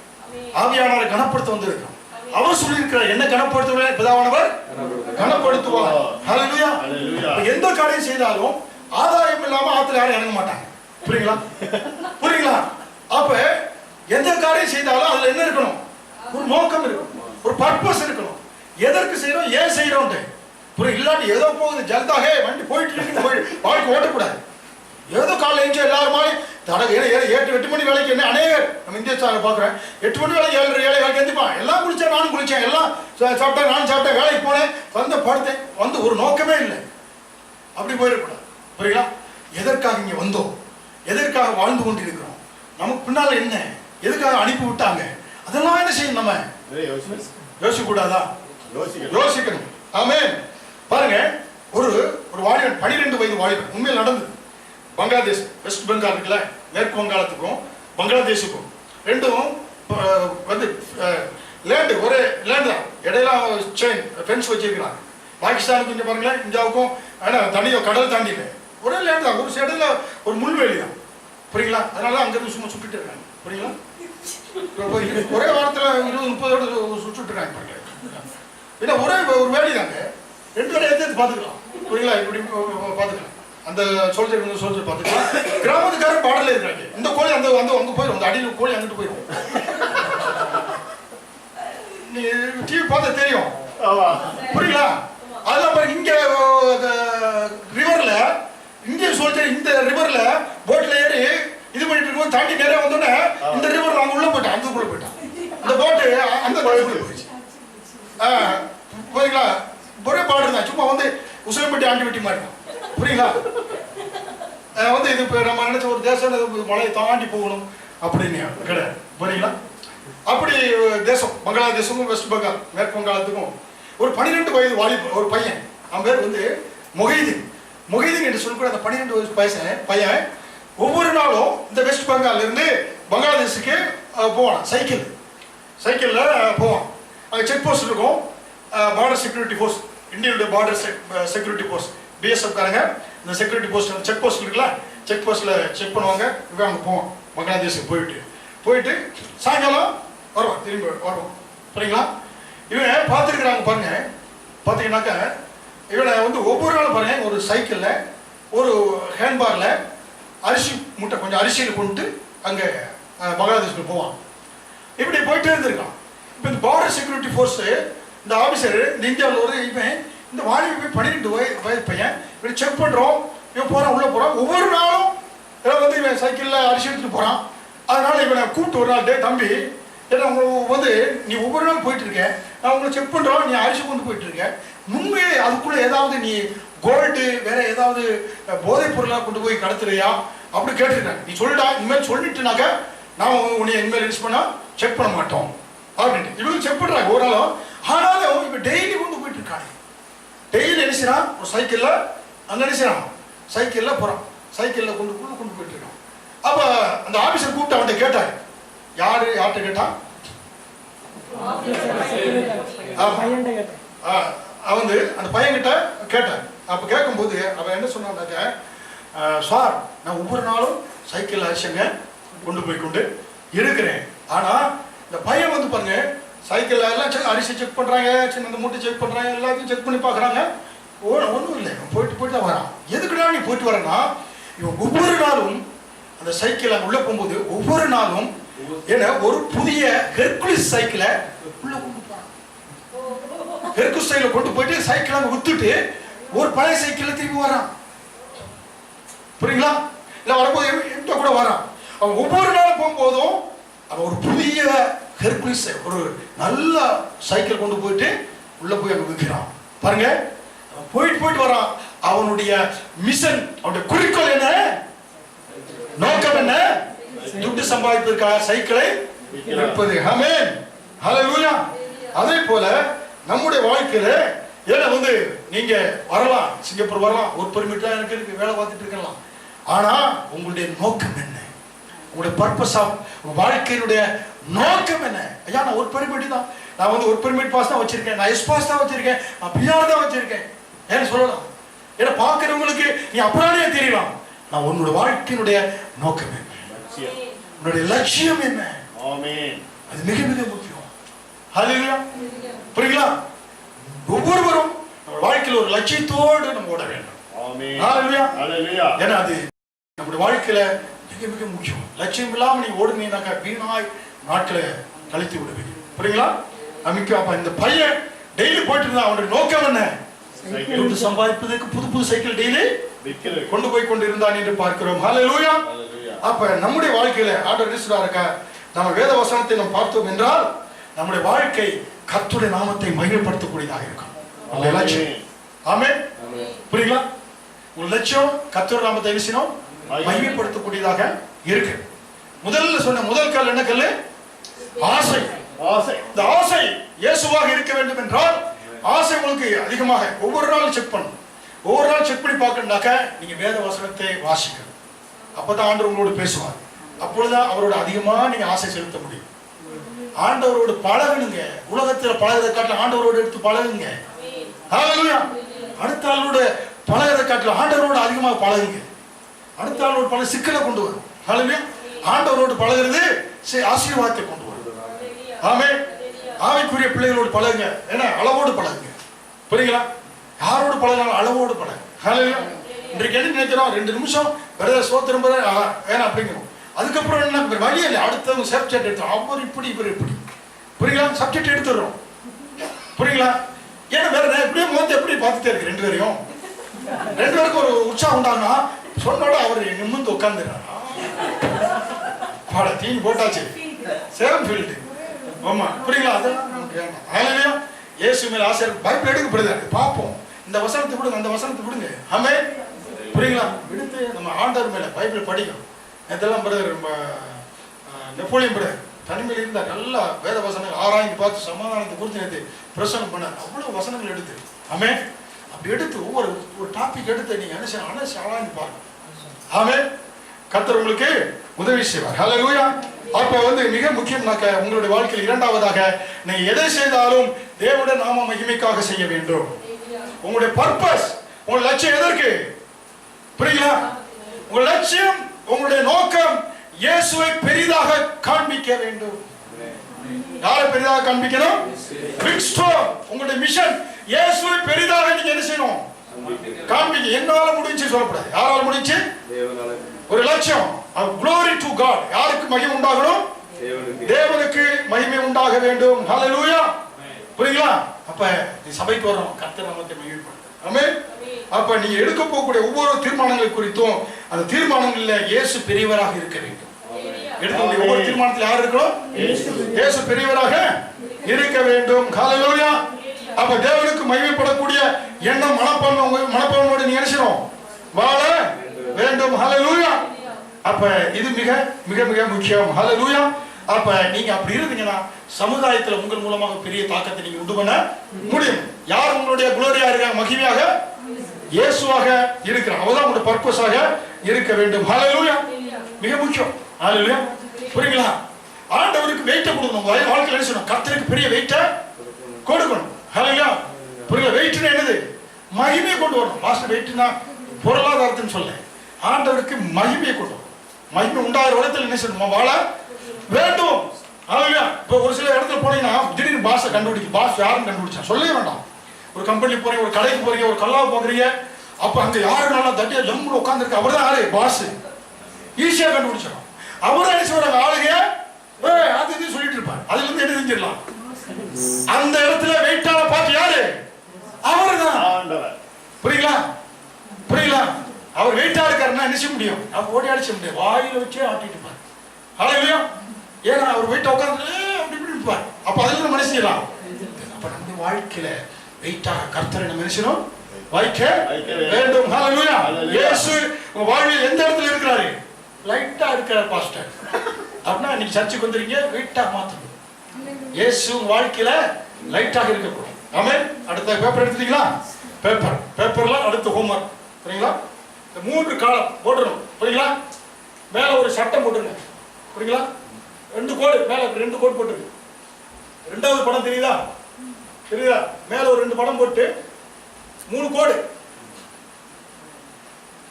ஆவியானவரை கனப்படுத்த வந்திருக்கிறோம். அவர் சொல்லியிருக்கிறார், என்ன கனப்படுத்துவார்? பிதாவானவர் கனப்படுத்துவார். ஹல்லேலூயா. எந்த காரியம் செய்தாலும் ஆதாயம் இல்லாம ஆத்துல யாரும் இறங்க மாட்டாங்க. புரியுங்களா? புரியுங்களா? அப்ப எந்த காரியம் செய்தாலும் அதுல என்ன இருக்கணும்? ஒரு நோக்கம் இருக்கணும், ஒரு பர்பஸ் இருக்கணும். எதற்கு செய்யறோம், ஏன் செய்யறோம் புரியும். இல்லாட்டி ஏதோ போகுது ஜல்தாக வண்டி போயிட்டு இருக்கு, வாழ்க்கை ஓட்டக்கூடாது. ஏதோ காலையில் எழுந்து எல்லாரும் மாதிரி தடவை 7-8 மணி வேலைக்கு என்ன அநேகர் நம்ம இந்திய பார்க்குறேன். 8 மணி வேலைக்கு 7:30 எழுந்திப்பான். எல்லாம் குளிச்சேன், நானும் குளிச்சேன், எல்லாம் சாப்பிட்டேன், நானும் சாப்பிட்டேன், வேலைக்கு போனேன், வந்து படுத்தேன், வந்து ஒரு நோக்கமே இல்லை. அப்படி போயிடக்கூடாது. புரியுங்களா? எதற்காக இங்கே வந்தோம், எதற்காக வாழ்ந்து கொண்டிருக்கிறோம், நமக்கு பின்னால என்ன, எதுக்காக அனுப்பி விட்டாங்க, அதெல்லாம் என்ன செய்யணும்? நம்ம யோசிக்க கூடாதா? யோசிக்கணும். ஆமென். பாருங்க, ஒரு வாலிபன், 12 வயது வாலிபன், உண்மையில் நடந்தது. பங்களாதேஷ், வெஸ்ட் பெங்கால் இருக்குல்ல, மேற்கு வங்காளத்துக்கும் பங்களாதேஷுக்கும் ரெண்டும் வந்து லேண்டு, ஒரே லேண்டு தான். இடையில செயின் ஃபென்ஸ் வச்சிருக்கிறாங்க. பாகிஸ்தானுக்கு இங்கே பாருங்களேன், இந்தியாவுக்கும் தனியோ கடல் தாண்டில ஒரே லேண்டு தான். ஒரு சைடுல ஒரு முள்வேலி தான். புரியுங்களா? அதனால அங்கிருந்து சும்மா சுட்டுட்டு இருக்காங்க. புரியுங்களா? ஒரே வாரத்தில் 20-30 சுட்டுட்டு இருக்காங்க பாருங்க. ஏன்னா ஒரே ஒரு வேலி தாங்க, 2 வேலை எடுத்து பார்த்துக்கலாம். புரியுங்களா? இப்படி பார்த்துக்கலாம். அந்த சோல்ஜர் பார்த்துக்கலாம். கிராமத்துக்காரர் பாடல இருக்காங்க. இந்த கோழி அந்த அங்க போயிடும், அந்த அடியில் கோழி அங்கிட்டு போயிடும். நீ டிவி பார்த்தா தெரியும். புரியுங்களா? அதெல்லாம் பாருங்க, இங்க ரிவர்ல இந்திய சோல்ஜர் இந்த ரிவர்ல போட்ல ஏறி இது பண்ணிட்டு இருக்கும், தாண்டி நேரம் வந்தோடனே இந்த ரிவர் அங்க உள்ள போயிட்டான், அங்குக்குள்ள போயிட்டான். அந்த போட்டு அந்த போயிடுச்சு. புரியுங்களா? ஒரே பாடு தான், சும்மா வந்து உசிலம்பட்டி ஆண்டி வெட்டி மாட்டான். புரியுங்களா? வந்து இது இப்போ நம்ம நினைச்ச ஒரு தேசம் மலையை தாண்டி போகணும் அப்படின்னு கிடையாது. புரியுங்களா? அப்படி தேசம் பங்களாதேஷுக்கும் வெஸ்ட் பெங்கால் மேற்கு வங்காளத்துக்கும் ஒரு 12 வயது வாலிப ஒரு பையன், அவன் பேர் வந்து மொஹிதீன் என்று சொல்லக்கூடிய அந்த 12 வயசு பையன் ஒவ்வொரு நாளும் இந்த வெஸ்ட் பெங்கால்ல இருந்து பங்களாதேஷுக்கு போவான். சைக்கிள்ல போவான். அங்கே செக் போஸ்ட் இருக்கும், பார்டர் செக்யூரிட்டி போஸ்ட், இந்தியனுடைய பார்டர் செக்யூரிட்டி போஸ்ட், பிஎஸ்எஃப் காரங்க இந்த செக்யூரிட்டி போஸ்ட், அந்த செக் போஸ்ட் இருக்குல்ல, செக் போஸ்ட்ல செக் பண்ணுவாங்க. இவன் அங்கே போவான் பங்களாதேஷுக்கு போயிட்டு சாயங்காலம் வருவான், திரும்பி வருவான். சரிங்களா? இவன் பார்த்துருக்குறாங்க பாருங்க. பார்த்தீங்கன்னாக்கா இவனை வந்து ஒவ்வொரு நாளும் பாருங்க, ஒரு சைக்கிளில் ஒரு ஹேண்ட்பாரில் அரிசி மூட்டை கொஞ்சம் அரிசியில் கொண்டு அங்கே பங்களாதேஷுக்கு போவான். இப்படி போயிட்டே இருந்திருக்கான். இப்போ இந்த பார்டர் செக்யூரிட்டி ஃபோர்ஸு இந்த ஆஃபீஸர் இந்த இந்தியாவில் ஒரு இவன் இந்த வாலிப 12 வயது பையன் இப்படி செக் பண்ணுறோம். இவன் போகிறான், உள்ளே போகிறான். ஒவ்வொரு நாளும் இவன் வந்து இவன் சைக்கிளில் அரிசி எடுத்துகிட்டு போகிறான். அதனால இவனை கூப்பிட்டு ஒரு நாள், டே தம்பி, ஏன்னா உங்களுக்கு வந்து நீ ஒவ்வொரு நாள் போயிட்டு இருக்க, நான் உங்களை செக் பண்ணுறோம், நீ அரிசி கொண்டு போயிட்டு இருக்க, முன்பே அதுக்குள்ளே ஏதாவது நீ கோல்டு வேற ஏதாவது போதைப் பொருளாக கொண்டு போய் கடத்துறியா அப்படி கேட்டிருக்கேன். நீ சொல்லிட்டா, இனிமேல் சொல்லிட்டுனாக்க நான் உன்னை இனிமேல் யூஸ் பண்ணால் செக் பண்ண மாட்டோம் அப்படின்ட்டு இவங்க செக் பண்ணுறாங்க ஒரு நாளும். ஆனாலும் இப்போ டெய்லி கொண்டு போயிட்டு இருக்காங்க. டெய்லி நினைச்சான் ஒரு சைக்கிளில் அங்கே நினைச்சான் சைக்கிளில் போகிறான், சைக்கிளில் கொண்டு போயிட்டு இருக்கான். அப்போ அந்த ஆஃபீஸர் கூப்பிட்டு அவன்கிட்ட கேட்டார். யார்கிட்ட கேட்டான்? அவன் அந்த பையன்கிட்ட கேட்டான். அப்போ கேட்கும்போது அவன் என்ன சொன்னான்னாக்க, சார் நான் ஒவ்வொரு நாளும் சைக்கிள் அரிசிங்க கொண்டு போய் கொண்டு இருக்கிறேன். ஆனால் இந்த பையன் வந்து பாருங்க சைக்கிள் எல்லாம் அரிசி செக் பண்றாங்க, சின்ன மூட்டை செக் பண்றாங்க, எல்லாத்தையும் செக் பண்ணி பாக்குறாங்க. ஒன்றும் இல்லை, போயிட்டு தான் வரான். எதுக்குடா நீ போயிட்டு வரனா, இவன் ஒவ்வொரு நாளும் அந்த சைக்கிள் அங்கே உள்ள போகும்போது ஒவ்வொரு நாளும் ஏன்னா ஒரு புதிய ஹெர்குலிஸ் சைக்கிளை உள்ள கொண்டு போறான். ஹெர்குலிஸ் சைக்கிளை கொண்டு போயிட்டு சைக்கிள் அங்கே வித்துட்டு ஒரு பழைய சைக்கிள் திரும்பி வரான். புரியுங்களா? இல்லை வரும்போது எந்த கூட வரான். அவன் ஒவ்வொரு நாளும் போகும்போதும் அவன் ஒரு புதிய ஹெர்குலிஸ் ஒரு நல்ல சைக்கிள் கொண்டு போயிட்டு உள்ள போய் அங்கே விற்கிறான். பாருங்க, அவன் போயிட்டு வரான். அவனுடைய மிஷன், அவனுடைய குறிக்கோள் என்ன, நோக்கம் என்ன? துட்டு சம்பாதிப்பதற்காக சைக்கிளை விற்பது. ஆமென், ஹல்லேலூயா. அதே போல நம்முடைய வாழ்க்கையில ஏன்னா நீங்க வரலாம், சிங்கப்பூர் வரலாம், ஒரு பெர்மிட்டா எனக்கு இருக்கு, வேலை பார்த்துட்டு இருக்கலாம். ஆனா உங்களுடைய நோக்கம் என்ன? உங்களுடைய பர்பஸ் ஆஃப் வாழ்க்கையினுடைய நோக்கம் என்ன? ஐயா நான் ஒரு பெர்மிட் தான், நான் ஒரு பெர்மிட் பாஸ் தான் வச்சிருக்கேன், நான் எஸ் பாஸ் தான் வச்சிருக்கேன், நான் பிஆர் தான் வச்சிருக்கேன் ஏன்னு சொல்லலாம். ஏன்னா பார்க்கிறவங்களுக்கு நீ அப்படியே தெரியலாம். நான் உன்னோட வாழ்க்கையினுடைய நோக்கம் என்ன, உன்னுடைய லட்சியம் என்ன? ஆமென். அது மிக மிக முக்கியம். ஹல்லேலூயா. புரியுங்களா? ஒவ்வொருவரும் நம்ம வாழ்க்கையில் ஒரு லட்சியத்தோடு நம்ம ஓட வேண்டும். ஆமென். ஹல்லேலூயா. ஹல்லேலூயா. ஏன்னா அது நம்முடைய வாழ்க்கையில மிக மிக முக்கியம். லட்சியம் இல்லாம நீ ஓடுனீங்கன்னாக்கா வீணாய் நாட்களை கழித்து விடுவீங்க. புரியுங்களா? நமக்கு அப்ப இந்த பையன் டெய்லி போயிட்டு இருந்தா அவனுடைய நோக்கம் என்ன? சைக்கிள் சம்பாதிப்பதற்கு புது சைக்கிள் டெய்லி கொண்டு போய் கொண்டு இருந்தான் என்று பார்க்கிறோம். ஹல்லேலூயா. அப்ப நம்முடைய வாழ்க்கையில ஆண்டவர் என்ன இருக்கா, நம்ம வேத வசனத்தை நாம் பார்த்தோம் என்றால் நம்முடைய வாழ்க்கை கர்த்தருடைய நாமத்தை மகிமைப்படுத்தக்கூடியதாக இருக்கும். உங்களுடைய லட்சியம். ஆமென். புரியுங்களா? உங்க லட்சியம் கர்த்தருடைய நாமத்தை என்ன மகிமைப்படுத்தக்கூடியதாக இருக்கு. முதல்ல சொன்ன முதல் கல் என்ன கல்லு? ஆசை. இந்த ஆசை இயேசுவாக இருக்க வேண்டும் என்றால் ஆசை உங்களுக்கு அதிகமாக ஒவ்வொரு நாளும் செக் பண்ணணும். ஒவ்வொரு நாள் செக் பண்ணி பார்க்கணும்னாக்க நீங்க வேத வசனத்தை வாசிக்கணும். அப்பதான் ஆண்டவர் உங்களோடு பேசுவார். அப்பொழுதுதான் அவரோட அதிகமா நீங்க ஆசை செலுத்த முடியும். ஆண்டவரோடு பழகணுங்க. உலகத்துல பழகிறத காட்டில ஆண்டவரோடு எடுத்து பழகுங்க. ஹல்லேலூயா. அடுத்த ஆளோட பழகிறத காட்டில ஆண்டவரோடு அதிகமாக பழகுங்க. அடுத்த ஆளோட பல சிக்கலை கொண்டு வரும். ஹல்லேலூயா. ஆண்டவரோடு பழகிறது ஆசீர்வாதத்தை கொண்டு வரும். ஆமென். ஆவிக்குரிய பிள்ளைகளோடு பழகுங்க. ஏன்னா அளவோடு பழகுங்க. புரியுங்களா? யாரோடு பழகினாலும் அளவோடு பழகு. ஹல்லேலூயா. இன்றைக்கு என்ன நினைக்கிறோம், 2 நிமிஷம் பிரதர் சோத்திரம் வேணாம் அப்படிங்கிறோம். அதுக்கப்புறம் என்ன வழி இல்லை, அடுத்தவங்க சப்ஜெக்ட் எடுத்துரும். அவர் இப்படி இவர் இப்படி. புரியுங்களா? சப்ஜெக்ட் எடுத்துடுறோம். புரியுங்களா? ஏன்னா வேற எப்படியும் முகத்தை எப்படி பார்த்துட்டே இருக்கு 2 பேரையும். 2 பேருக்கும் ஒரு உற்சாகம் உண்டானா சொன்னோட அவர் நிமிர்ந்து உட்காந்துறாரு. பாட தீனி போட்டாச்சு, சேலம் ஃபீல்டு. ஆமா, புரியுங்களா? அதெல்லாம் நமக்கு வேணும். ஹல்லேலூயா. இயேசு மேல ஆசை பைபிள் எடுக்கப்படுது. பார்ப்போம், இந்த வசனத்தை விடுங்க, அந்த வசனத்தை விடுங்க. ஆமென். புரியுங்களா? விடுத்து நம்ம ஆண்டவர் மேல பைபிள் படிக்கணும். இதெல்லாம் பிரதர் நெப்போலியன் பிரதர் தனிமையில் இருந்தார். நல்லா வேத வசனங்கள் ஆராய்ந்து பார்த்து சமாதானத்தை குறித்து நேற்று பிரசனம் பண்ணார். அவ்வளவு வசனங்கள் எடுத்து. ஆமென். அப்படி எடுத்து ஒவ்வொரு டாபிக் எடுத்து நீங்க அனசி ஆராய்ந்து பாருங்க. ஆமென். கர்த்தர் உங்களுக்கு உதவி செய்வார். ஹல்லேலூயா. அப்ப மிக முக்கியம்னாக்க உங்களுடைய வாழ்க்கையில் இரண்டாவதாக நீங்க எதை செய்தாலும் தேவனுடைய நாம மகிமைக்காக செய்ய வேண்டும். உங்களுடைய பர்பஸ், உங்க லட்சியம் எதற்கு? புரியுங்களா? உங்க லட்சியம், உங்களுடைய நோக்கம் இயேசுவை பெரிதாக காண்பிக்க வேண்டும். யாரை பெரிதாக காண்பிக்கணும்? Big stone. உங்களுடைய மிஷன் இயேசுவை பெரிதாக நீங்க என்ன செய்யணும்? காண்பிக்க. என்னால முடிஞ்சு சொல்லக்கூடாது. யாரால முடிஞ்சு? ஒரு லட்சியம். glory to God. யாருக்கு மகிமை உண்டாகணும்? தேவனுக்கு மகிமை உண்டாக வேண்டும். ஹல்லேலூயா. புரியுங்களா? அப்ப நீ சபைக்கு வரணும், கர்த்தர் நாமத்தை மகிமைப்படுத்த. ஆமென். அப்ப நீங்க எடுக்க போகக்கூடிய ஒவ்வொரு தீர்மானங்கள் குறித்தும் அந்த தீர்மானங்கள்ல இயேசு பெரியவராக இருக்க வேண்டும். எடுக்கக்கூடிய ஒவ்வொரு தீர்மானத்தில் யார் இருக்கணும்? இயேசு பெரியவராக இருக்க வேண்டும். ஹல்லேலூயா. அப்ப தேவனுக்கு மகிமைப்படக்கூடிய எண்ணம் மனப்பான்மையோடு நீங்க நினைச்சோம் வாழ வேண்டும். ஹல்லேலூயா. அப்ப இது மிக மிக மிக முக்கியம். ஹல்லேலூயா. அப்ப நீங்க அப்படி இருந்தீங்கன்னா சமுதாயத்துல உங்கள் மூலமாக பெரிய தாக்கத்தை நீங்க உண்டு பண்ண முடியும். யார் உங்களுடைய குளோரியா இருக்காங்க? மகிமையாக இயேசுவாக இருக்கிறார். அவதான் உங்களுடைய பர்பஸாக இருக்க வேண்டும். ஹல்லேலூயா. மிக முக்கியம். ஹல்லேலூயா. புரியுங்களா? ஆண்டவருக்கு வெயிட்ட கொடுக்கணும். வாழ்க்கையில் என்ன செய்யணும்? கர்த்தருக்கு பெரிய வெயிட்ட கொடுக்கணும். ஹல்லேலூயா. புரியல? வெயிட்னா என்னது? மகிமையை கொண்டு வரணும். மாஸ்டர் வெயிட்னா பொருளாதாரத்தின்னு சொல்ல, ஆண்டவருக்கு மகிமையை கொண்டு வரணும். மகிமை உண்டாகிற இடத்துல என்ன செய்யணும்? வாழ வேண்டும். ஹல்லேலூயா. இப்ப இப்போ ஒரு சில இடத்துல போனீங்கன்னா திடீர்னு பாஸை கண்டுபிடிக்கும். பாஸ் யாருன்னு கண்டுபிடிச்சா சொல்லவே வேண்டாம். ஒரு கம்பெனி போறீங்க, ஒரு கடைக்கு போறீங்க, ஒரு கல்லாவை போகிறீங்க, அப்ப அங்க யாரு நல்லா தட்டியா ஜம்முன்னு உட்காந்துருக்கு, அவர் தான் யாரு பாஸ், ஈஸியா கண்டுபிடிச்சிடும். அவரும் என்ன சொல்றாங்க, ஆளுங்க அது இது சொல்லிட்டு இருப்பாரு, அதுல இருந்து என்ன செஞ்சிடலாம். அந்த இடத்துல வெயிட்டான பார்த்து யாரு, அவரு தான். புரியுங்களா புரியுங்களா? அவர் வெயிட்டா இருக்காருன்னா என்ன செய்ய முடியும், அவர் ஓடி அடிச்ச முடியும், வாயில வச்சே ஆட்டிட்டு இருப்பாரு. ஹல்லேலூயா. ஏன்னா அவர் வெயிட்டா உட்கார்ந்து அப்படி இப்படி இருப்பார். அப்ப அதுல நம்ம என்ன செய்யலாம். அப்ப நம்ம வாழ்க்கையில வெயிட்டாக கர்த்தரை நம்ம நினைச்சோம் வைக்க வேண்டும். ஹல்லேலூயா. இயேசு உங்க வாழ்வில் எந்த இடத்துல இருக்கிறாரு, லைட்டா இருக்கிறார் பாஸ்டர் அப்படின்னா இன்னைக்கு சர்ச்சுக்கு வந்துறீங்க, வெயிட்டா மாத்தணும். இயேசு உங்க வாழ்க்கையில லைட்டாக இருக்க போறோம். ஆமென். அடுத்த பேப்பர் எடுத்துட்டீங்களா, பேப்பர்ல அடுத்த ஹோம்வொர்க் சரிங்களா. இந்த 3 காலம் போட்டுறணும் புரியுங்களா. மேல ஒரு சட்டம் போட்டுருங்க புரியுங்களா. 2 கோடு மேல 2 கோடு போட்டுருங்க. 2வது படம் தெரியுதா, தெரியுதா, மேல ஒரு 2 படம் போட்டு 3 கோடு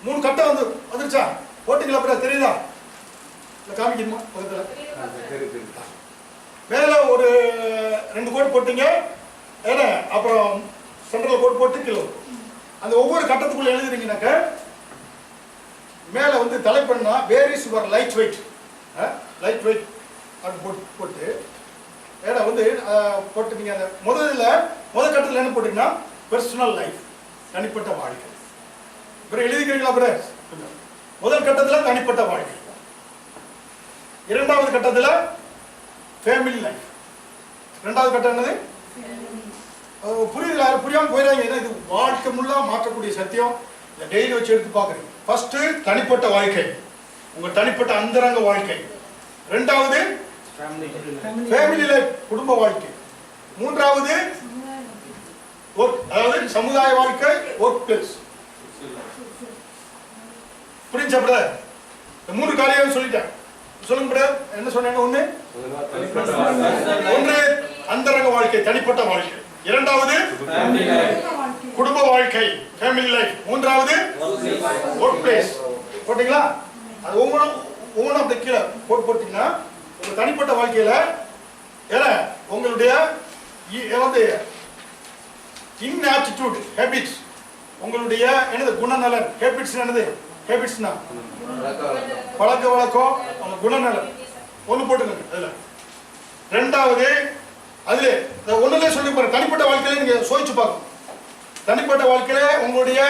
3 கட்டை வந்துருச்சா, போட்டீங்களா அப்புறம் தெரியுதா, இல்ல காமிக்கணுமா பக்கத்துல. மேல ஒரு 2 கோடு போட்டீங்க ஏன்னா, அப்புறம் சென்ட்ரல் கோடு போட்டு கீழே அந்த ஒவ்வொரு கட்டத்துக்குள்ள எழுதுறீங்கன்னாக்க மேல தலைப்பண்ணா where is your light weight, light weight அப்படி போட்டு ஏன்னா போட்டு நீங்க அந்த முதல் கட்டத்தில் என்ன போட்டீங்கன்னா பர்சனல் லைஃப், தனிப்பட்ட வாழ்க்கை. அப்புறம் எழுதிக்கிறீங்களா அப்புறம் முதல் கட்டத்தில் தனிப்பட்ட வாழ்க்கை, 2வது கட்டத்தில் ஃபேமிலி லைஃப், 2வது கட்டம் என்னது புரியுதுல, புரியாம போயிடாங்க. ஏன்னா இது வாழ்க்கை முள்ளா மாற்றக்கூடிய சத்தியம். இந்த டெய்லி வச்சு எடுத்து பாக்குறீங்க. ஃபர்ஸ்ட் தனிப்பட்ட வாழ்க்கை, உங்க தனிப்பட்ட அந்தரங்க வாழ்க்கை. 2வது ஃபேமிலி லைஃப், குடும்ப வாழ்க்கை. 3வது அதாவது சமுதாய வாழ்க்கை, ஒர்க் பிளேஸ். புரிஞ்சா பிரதர்? இந்த 3 காரியம் சொல்லிட்டேன். சொல்லுங்க பிரதர், என்ன சொன்னேன்? ஒன்று அந்தரங்க வாழ்க்கை, தனிப்பட்ட வாழ்க்கை. 2வது குடும்ப வாழ்க்கை, ஃபேமிலி லைஃப். 3வது ஒர்க் பிளேஸ். போட்டீங்களா? அது ஒவ்வொன்றும் அப்படி கீழே போட்டீங்கன்னா உங்க தனிப்பட்ட வாழ்க்கையில ஏன்னா உங்களுடைய இன்ஆட்டிடியூட் ஹேபிட்ஸ், உங்களுடைய என்னது குணநலன். ஹேபிட்ஸ் என்னது, ஹேபிட்ஸ்னா பழக்க வழக்கம், உங்க குணநலன் ஒன்று போட்டுக்கோங்க அதுல. 2வது அதுல ஒண்ணுல சொல்லி பாருங்க, தனிப்பட்ட வாழ்க்கையில நீங்க சோதிச்சு பார்க்கணும். தனிப்பட்ட வாழ்க்கையில உங்களுடைய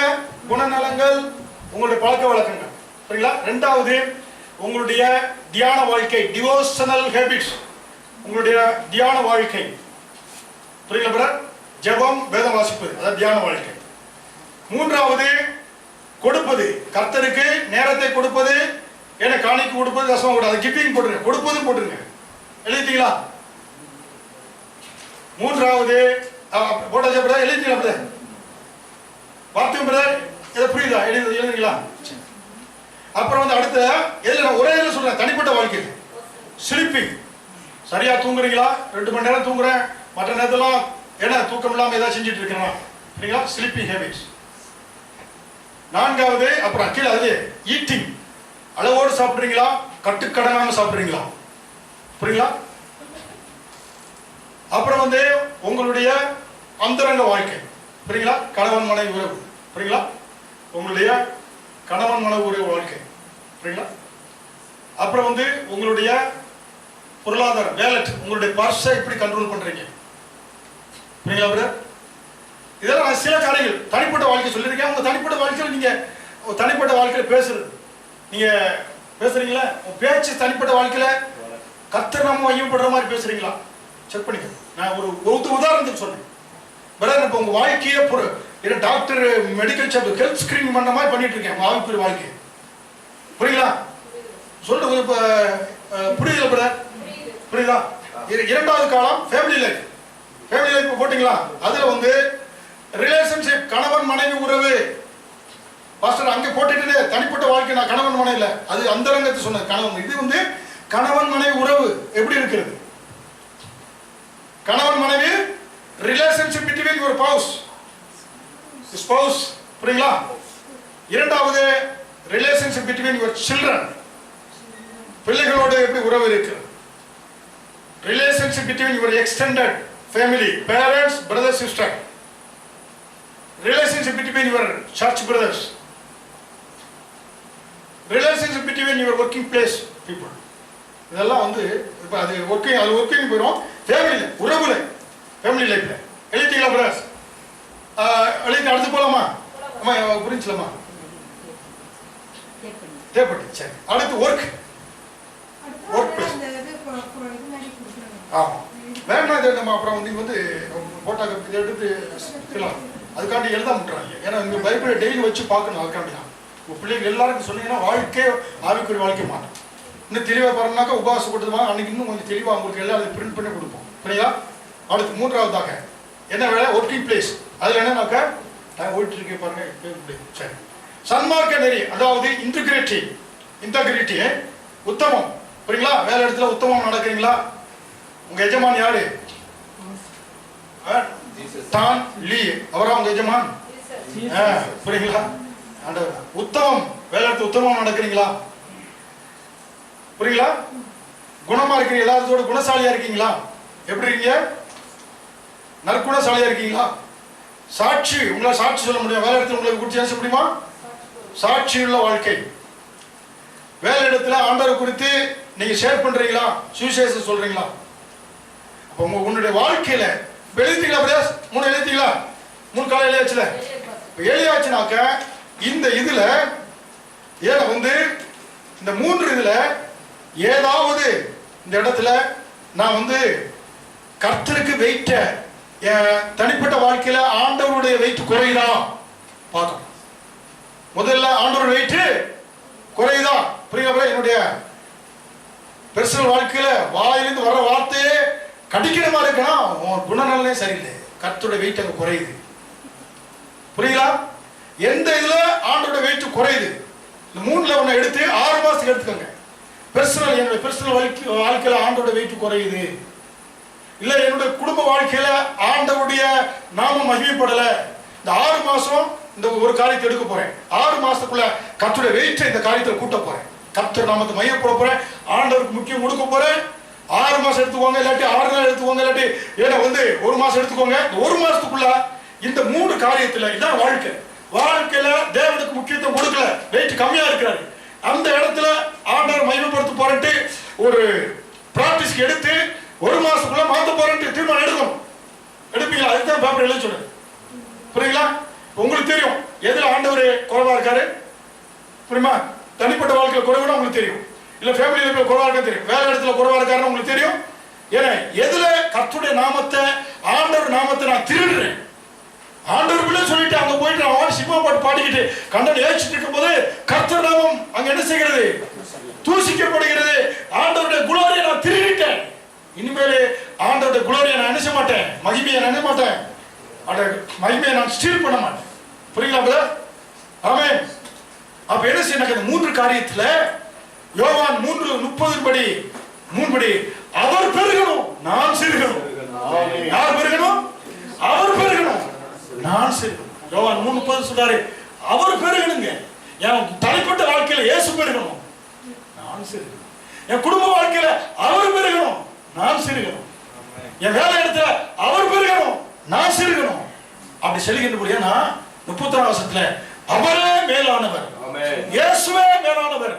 குணநலங்கள், உங்களுடைய பழக்க வழக்கங்கள் சரிங்களா. 2வது உங்களுடைய தியான வாழ்க்கை, டிவோஷனல் ஹேபிட்ஸ், உங்களுடைய தியான வாழ்க்கை புரியுங்களா பிரதர்? ஜெபம், வேதம் வாசிப்பது, அதாவது தியான வாழ்க்கை. 3வது கொடுப்பது, கர்த்தருக்கு நேரத்தை கொடுப்பது, ஏன்னா காணிக்கு கொடுப்பது, தசமம் கூட, அது கிப்பிங் போட்டுருங்க, கொடுப்பதும் போட்டுருங்க. எழுதிட்டீங்களா? 3வது போட்டாச்சா பிரதர்? எழுதிட்டீங்களா பிரதர்? வார்த்தையும் பிரதர் இதை புரியுதா? எழுதுங்களா? அப்புறம் அடுத்த எதுல நான் ஒரே இதில் சொல்றேன், தனிப்பட்ட வாழ்க்கை. ஸ்லீப்பிங், சரியா தூங்குறீங்களா? 2 மணி நேரம் தூங்குறேன், மற்ற நேரத்தெல்லாம் ஏன்னா தூக்கம் இல்லாம ஏதாவது செஞ்சுட்டு இருக்கிறேன் சரிங்களா. Sleeping habits. 4வது அப்புறம் கீழே அது ஈட்டிங், அளவோடு சாப்பிடுறீங்களா, கட்டுக்கடனாம சாப்பிடுறீங்களா? புரியுங்களா? அப்புறம் உங்களுடைய அந்தரங்க வாழ்க்கை புரியுங்களா, கணவன் மனைவி உறவு புரியுங்களா, உங்களுடைய கணவன் மனைவி உறவு வாழ்க்கை புரியுங்களா. அப்புறம் உங்களுடைய பொருளாதாரம், வேலட், உங்களுடைய பர்ஸை எப்படி கண்ட்ரோல் பண்றீங்க புரியுங்களா பிரதர்? இதெல்லாம் சில காரியங்கள் தனிப்பட்ட வாழ்க்கை சொல்லியிருக்கேன். உங்க தனிப்பட்ட வாழ்க்கையில் நீங்க தனிப்பட்ட வாழ்க்கையில பேசுறது, நீங்க பேசுறீங்களா, உங்க பேச்சு தனிப்பட்ட வாழ்க்கையில கர்த்தர் நாம மையப்படுற மாதிரி பேசுறீங்களா செக் பண்ணிக்க. நான் ஒரு உதாரணத்துக்கு சொன்னேன் பிரதர். இப்போ உங்க வாழ்க்கையே doctor medical shop health screening பண்ண மாதிரி பண்ணிட்டு இருக்கேன் உங்க ஆவிக்குரிய வாழ்க்கை புரியுங்களா. சொல்லிட்டு இப்ப புரியுதுல பிரதர்? புரியுதா? 2வது காலம் ஃபேமிலி லைஃப். ஃபேமிலி லைஃப் போட்டீங்களா? அதுல ரிலேஷன்ஷிப், கணவன் மனைவி உறவு. பாஸ்டர் அங்க போட்டுட்டு தனிப்பட்ட வாழ்க்கை நான் கணவன் மனைவி இல்ல, அது அந்தரங்கத்தை சொன்னது. கணவன் இது கணவன் மனைவி உறவு எப்படி இருக்கிறது? கணவன் மனைவி ரிலேஷன்ஷிப் பிட்வீன் யுவர் ஸ்பௌஸ் புரியுங்களா. 2வது ரிலேஷன்ஷிப் பிட்வீன் யுவர் சில்ட்ரன், பிள்ளைகளோடு எப்படி உறவு இருக்கு. relationship between your extended family, parents, brothers, sister, relationship between your church brothers, relationship between your working place people. இதெல்லாம் வந்து இப்போ அது ஒர்க்கிங் போயிடும். ஃபேமிலியில், உறவுல, ஃபேமிலி லைஃப்ல எழுதிட்டீங்களா பிரதர்ஸ்? எழுதி அடுத்து போகலாமா? அம்மா புரிஞ்சுலாமா? தேவைப்பட்டு சரி. அடுத்து ஒர்க் பிளேஸ். ஆமாம், வேணா இதை நம்ம அப்புறம் வந்து போட்டாக்க இதை எடுத்து இருக்கலாம். அதுக்காண்டி எழுத முட்டுறாங்க. ஏன்னா இந்த பைபிளை டெய்லி வச்சு பார்க்கணும். அதுக்காண்டி தான் உங்கள் பிள்ளைகள் எல்லாருக்கும் சொன்னீங்கன்னா வாழ்க்கை ஆவிக்குரிய வாழ்க்கை மாட்டோம். இன்னும் தெளிவாக பாருங்கனாக்கா உபவாசம் கொடுத்துருவாங்க. அன்னைக்கு இன்னும் கொஞ்சம் தெளிவாக உங்களுக்கு எல்லாம் அதை பிரிண்ட் பண்ணி கொடுப்போம். சரிங்களா? அடுத்து மூன்றாவதாக என்ன வேலை? Working place. அதில் என்னன்னாக்கா ஓடிட்டு இருக்கே பாருங்க. சரி, சன்மார்க்க நெறி, அதாவது இன்டெகிரிட்டி, உத்தமம். புரியுங்களா? வேலை இடத்துல உத்தமம் நடக்கிறீங்களா? உங்க எஜமான் யாரு? தான் லீ, அவரா உங்க எஜமான்? புரியுங்களா? உத்தமம், வேலை இடத்துல உத்தமம் நடக்கிறீங்களா? புரியுங்களா? குணமா இருக்கிறீங்க, எல்லாத்தோட குணசாலியா இருக்கீங்களா? எப்படி இருக்கீங்க? நற்குணசாலியா இருக்கீங்களா? சாட்சி, உங்களால் சாட்சி சொல்ல முடியும். வேலை இடத்துல உங்களுக்கு குறித்து பேச முடியுமா? சாட்சியுள்ள வாழ்க்கை. வேலை இடத்துல ஆண்டவரை குறித்து நீங்க ஷேர் பண்றீங்களா? சுவிசேஷம் சொல்றீங்களா? அப்ப உன்னுடைய வாழ்க்கையில எழுதிட்டீங்களா பிரதர்ஸ்? 3 எழுதிட்டீங்களா? 3 காலம் எழுதியாச்சுல? எழுதியாச்சுனாக்க இந்த இதுல ஏன்னா வந்து இந்த 3 இதுல ஏதாவது இந்த இடத்துல நான் வந்து கர்த்தருக்கு வெயிட்ட தனிப்பட்ட வாழ்க்கையில ஆண்டவருடைய வெயிட் குறையுதா பார்க்கணும். முதல்ல ஆண்டவருடைய வெயிட் குறையுதா? புரியுங்களா? என்னுடைய பெர்சனல் வாழ்க்கையில வாயிலிருந்து வர வார்த்தையே கடிக்கிற மாதிரி இருக்கணும். உன் குணநலனே சரியில்லை, கர்த்தருடைய வெயிட் அங்க குறையுது. புரியுங்களா? எந்த இதுல ஆண்டோட வெயிட் குறையுது? இந்த 3ல ஒண்ணு எடுத்து 6 மாசத்துக்கு எடுத்துக்கோங்க. என்னுடைய பெர்சனல் வாழ்க்கையில ஆண்டோட வெயிட் குறையுது, இல்ல என்னுடைய குடும்ப வாழ்க்கையில ஆண்டவருடைய நாமம் மகிமைப்படல. இந்த 6 மாசம் இந்த ஒரு காரியத்தை எடுக்க போறேன். 6 மாசத்துக்குள்ள கர்த்தருடைய வெயிட்டை இந்த காரியத்தில் கூட்ட போறேன். கர்த்தர் நாமத்தை மையப்பட போறேன். ஆண்டவருக்கு முக்கியம் கொடுக்க போறேன். 6 மாசம் எடுத்துக்கோங்க, இல்லாட்டி 6 நாள் எடுத்துக்கோங்க, இல்லாட்டி ஏன்னா வந்து 1 மாசம் எடுத்துக்கோங்க. இந்த 1 மாசத்துக்குள்ள இந்த 3 காரியத்துல இதான் வாழ்க்கையில தேவனுக்கு முக்கியத்துவம் கொடுக்கல, வெயிட் கம்மியா இருக்கிறாரு. அந்த இடத்துல ஆண்டவர் மகிமைப்படுத்த போறேன்ட்டு ஒரு பிராக்டிஸ்க்கு எடுத்து 1 மாசத்துக்குள்ள மாத்த போறேன்ட்டு தீர்மானம் எடுப்பீங்களா? அதுதான் பேப்பர் எழுத சொல்றேன். புரியுங்களா? உங்களுக்கு தெரியும் எதுல ஆண்டவர் குறைவா இருக்காரு. புரியுமா? தனிப்பட்ட வாழ்க்கையில குறைவுனா உங்களுக்கு தெரியும், இல்ல ஃபேமிலி லைஃப்ல குறைவா இருக்கா தெரியும், வேலை இடத்துல குறைவா இருக்காருன்னு உங்களுக்கு தெரியும். ஏன்னா எதுல கர்த்தருடைய நாமத்தை ஆண்டவர் நாமத்தை நான் திருடுறேன், ஆண்டவர் பிள்ளை சொல்லிட்டு அங்க போயிட்டு அவன் சினிமா பாட்டு பாடிக்கிட்டு கண்டன் ஏச்சிட்டு இருக்கும் போது கர்த்தர் நாமம் அங்க என்ன செய்கிறது? தூசிக்கப்படுகிறது. ஆண்டவருடைய குளோரியை நான் திருடிட்டேன். இனிமேல் ஆண்டவருடைய குளோரியை நான் நினைச்ச மாட்டேன், மகிமையை நினைச்ச மாட்டேன், அந்த மகிமையை நான் ஸ்டீல் பண்ண மாட்டேன். புரியுங்களா? ஆமென். அப்ப என்ன செய்யணும்? 3 காரியத்துல யோவான் 3:30 படி அவர் பெருகணும், நான் சிறுகணும். யார் பெருகணும்? அவர் பெருகணும், நான் சிறுகணும். யோவான் 3:30 சொல்றாரு, அவர் பெருகணுங்க. என் தனிப்பட்ட வாழ்க்கையில இயேசு பெருகணும், நான் சிறுகணும். என் குடும்ப வாழ்க்கையில அவர் பெருகணும், நான் சிறுகணும். என் வேலை இடத்துல அவர் பெருகணும், நான் சிறுகணும். அப்படி சொல்லுகின்றபடியா 31 வருஷத்துல அவரே மேலானவர், இயேசுவே மேலானவர்.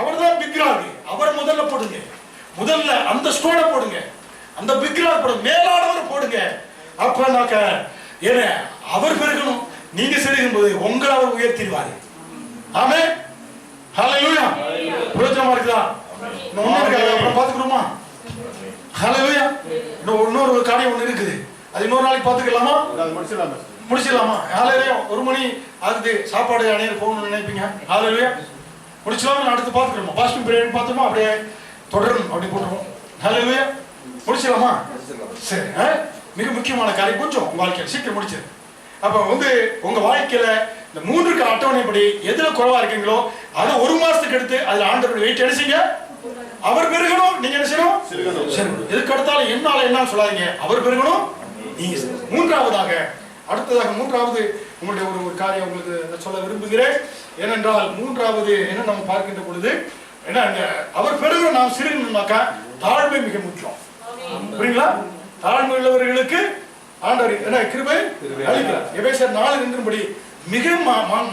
அவர்தான் பிக்ராக். அவர் முதல்ல போடுங்க, முதல்ல அந்த ஸ்டோனை போடுங்க, அந்த பிக்ராக் போடுங்க, மேலானவர் போடுங்க. அப்பனாக்க ஏன அவர் பெருகணும், நீங்க சிறுகும் போது உங்களை அவர் உயர்த்திடுவாரு. ஆமென். ஹல்லேலூயா. பிரயோஜனமா இருக்குதா? அப்புறம் பாத்துக்கிறோமா? ஹல்லேலூயா. இன்னொரு காரியம் ஒண்ணு இருக்குது, அது இன்னொரு நாளைக்கு பாத்துக்கலாமா? முடிச்சிடலாமா? ஹல்லேலூயா. 1 மணி ஆகுது, சாப்பாடு அணையர் போகணும்னு நினைப்பீங்க. ஹல்லேலூயா. முடிச்சலாமா? அடுத்து பாத்துக்கிறோமா? பாஸ்டிங் பீரியட் பார்த்தோமா? அப்படியே தொடரும், அப்படி போட்டுருவோம். ஹல்லேலூயா. முடிச்சிடலாமா? சரி. மிக முக்கியமான காரியம் கொஞ்சம் உங்க வாழ்க்கையில சீக்கிரம் முடிச்சிரு. அப்ப வந்து உங்க வாழ்க்கையில இந்த 3 அட்டவணைப்படி எதுல குறைவா இருக்கீங்களோ அதை 1 மாசத்துக்கு எடுத்து அதுல ஆண்டவர் வெயிட் எடுத்தீங்க. அவர் பெருகணும், நீங்க என்ன செய்யணும்? சிறுகணும். எதுக்கு அடுத்தாலும் என்ன சொல்லாதீங்க, அவர் பெருகணும், நீங்க சிறுகணும். அடுத்ததாக மூன்றாவது உங்களுடைய ஒரு காரியம் உங்களுக்கு சொல்ல விரும்புகிறேன். ஏனென்றால் 3வது என்ன நம்ம பார்க்கின்ற பொழுது என்ன, அவர் பெருகணும், நாம் சிறுகணும்னாக்கா தாழ்மை மிக முக்கியம். புரியுங்களா? தாழ்மை உள்ளவர்களுக்கு ஆண்டவர் என்ன கிருபை அளிக்கிறார். எபேசியர் 4:2 படி மிக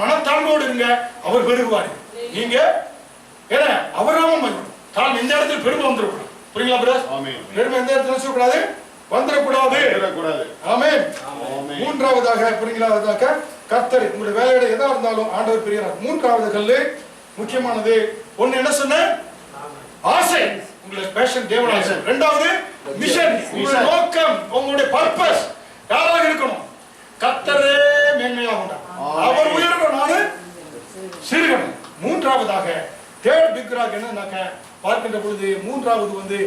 மனத்தாழ்மையோடு இருங்க, அவர் பெருகுவார். நீங்க ஏன்னா அவர் நாமம் தான் இந்த இடத்துல பெருமை வந்துடக்கூடாது. புரியுங்களா பிரதர்? பெருமை எந்த இடத்துல சொல்லக்கூடாது, வந்துடக்கூடாது. ஆமென். மூன்றாவதாக புரியுங்களா, கர்த்தர் உங்களுடைய வேலையிட எதா இருந்தாலும் ஆண்டவர் பிரியறார். மூன்றாவது கல்லு முக்கியமானது. ஒன்னு என்ன சொன்ன, ஆசை, உங்களுடைய பேஷன் தேவனுடைய ஆசை. இரண்டாவது மிஷன், உங்களுடைய நோக்கம், உங்களுடைய பர்பஸ் யாராக இருக்கணும், கர்த்தரே மேன்மையாக உண்டார், அவர் உயரணும், நானு சிறுகணும். மூன்றாவதாக தேர்ட் பிக் ராக் என்னன்னாக்க பார்க்கின்ற பொழுது மூன்றாவது வந்து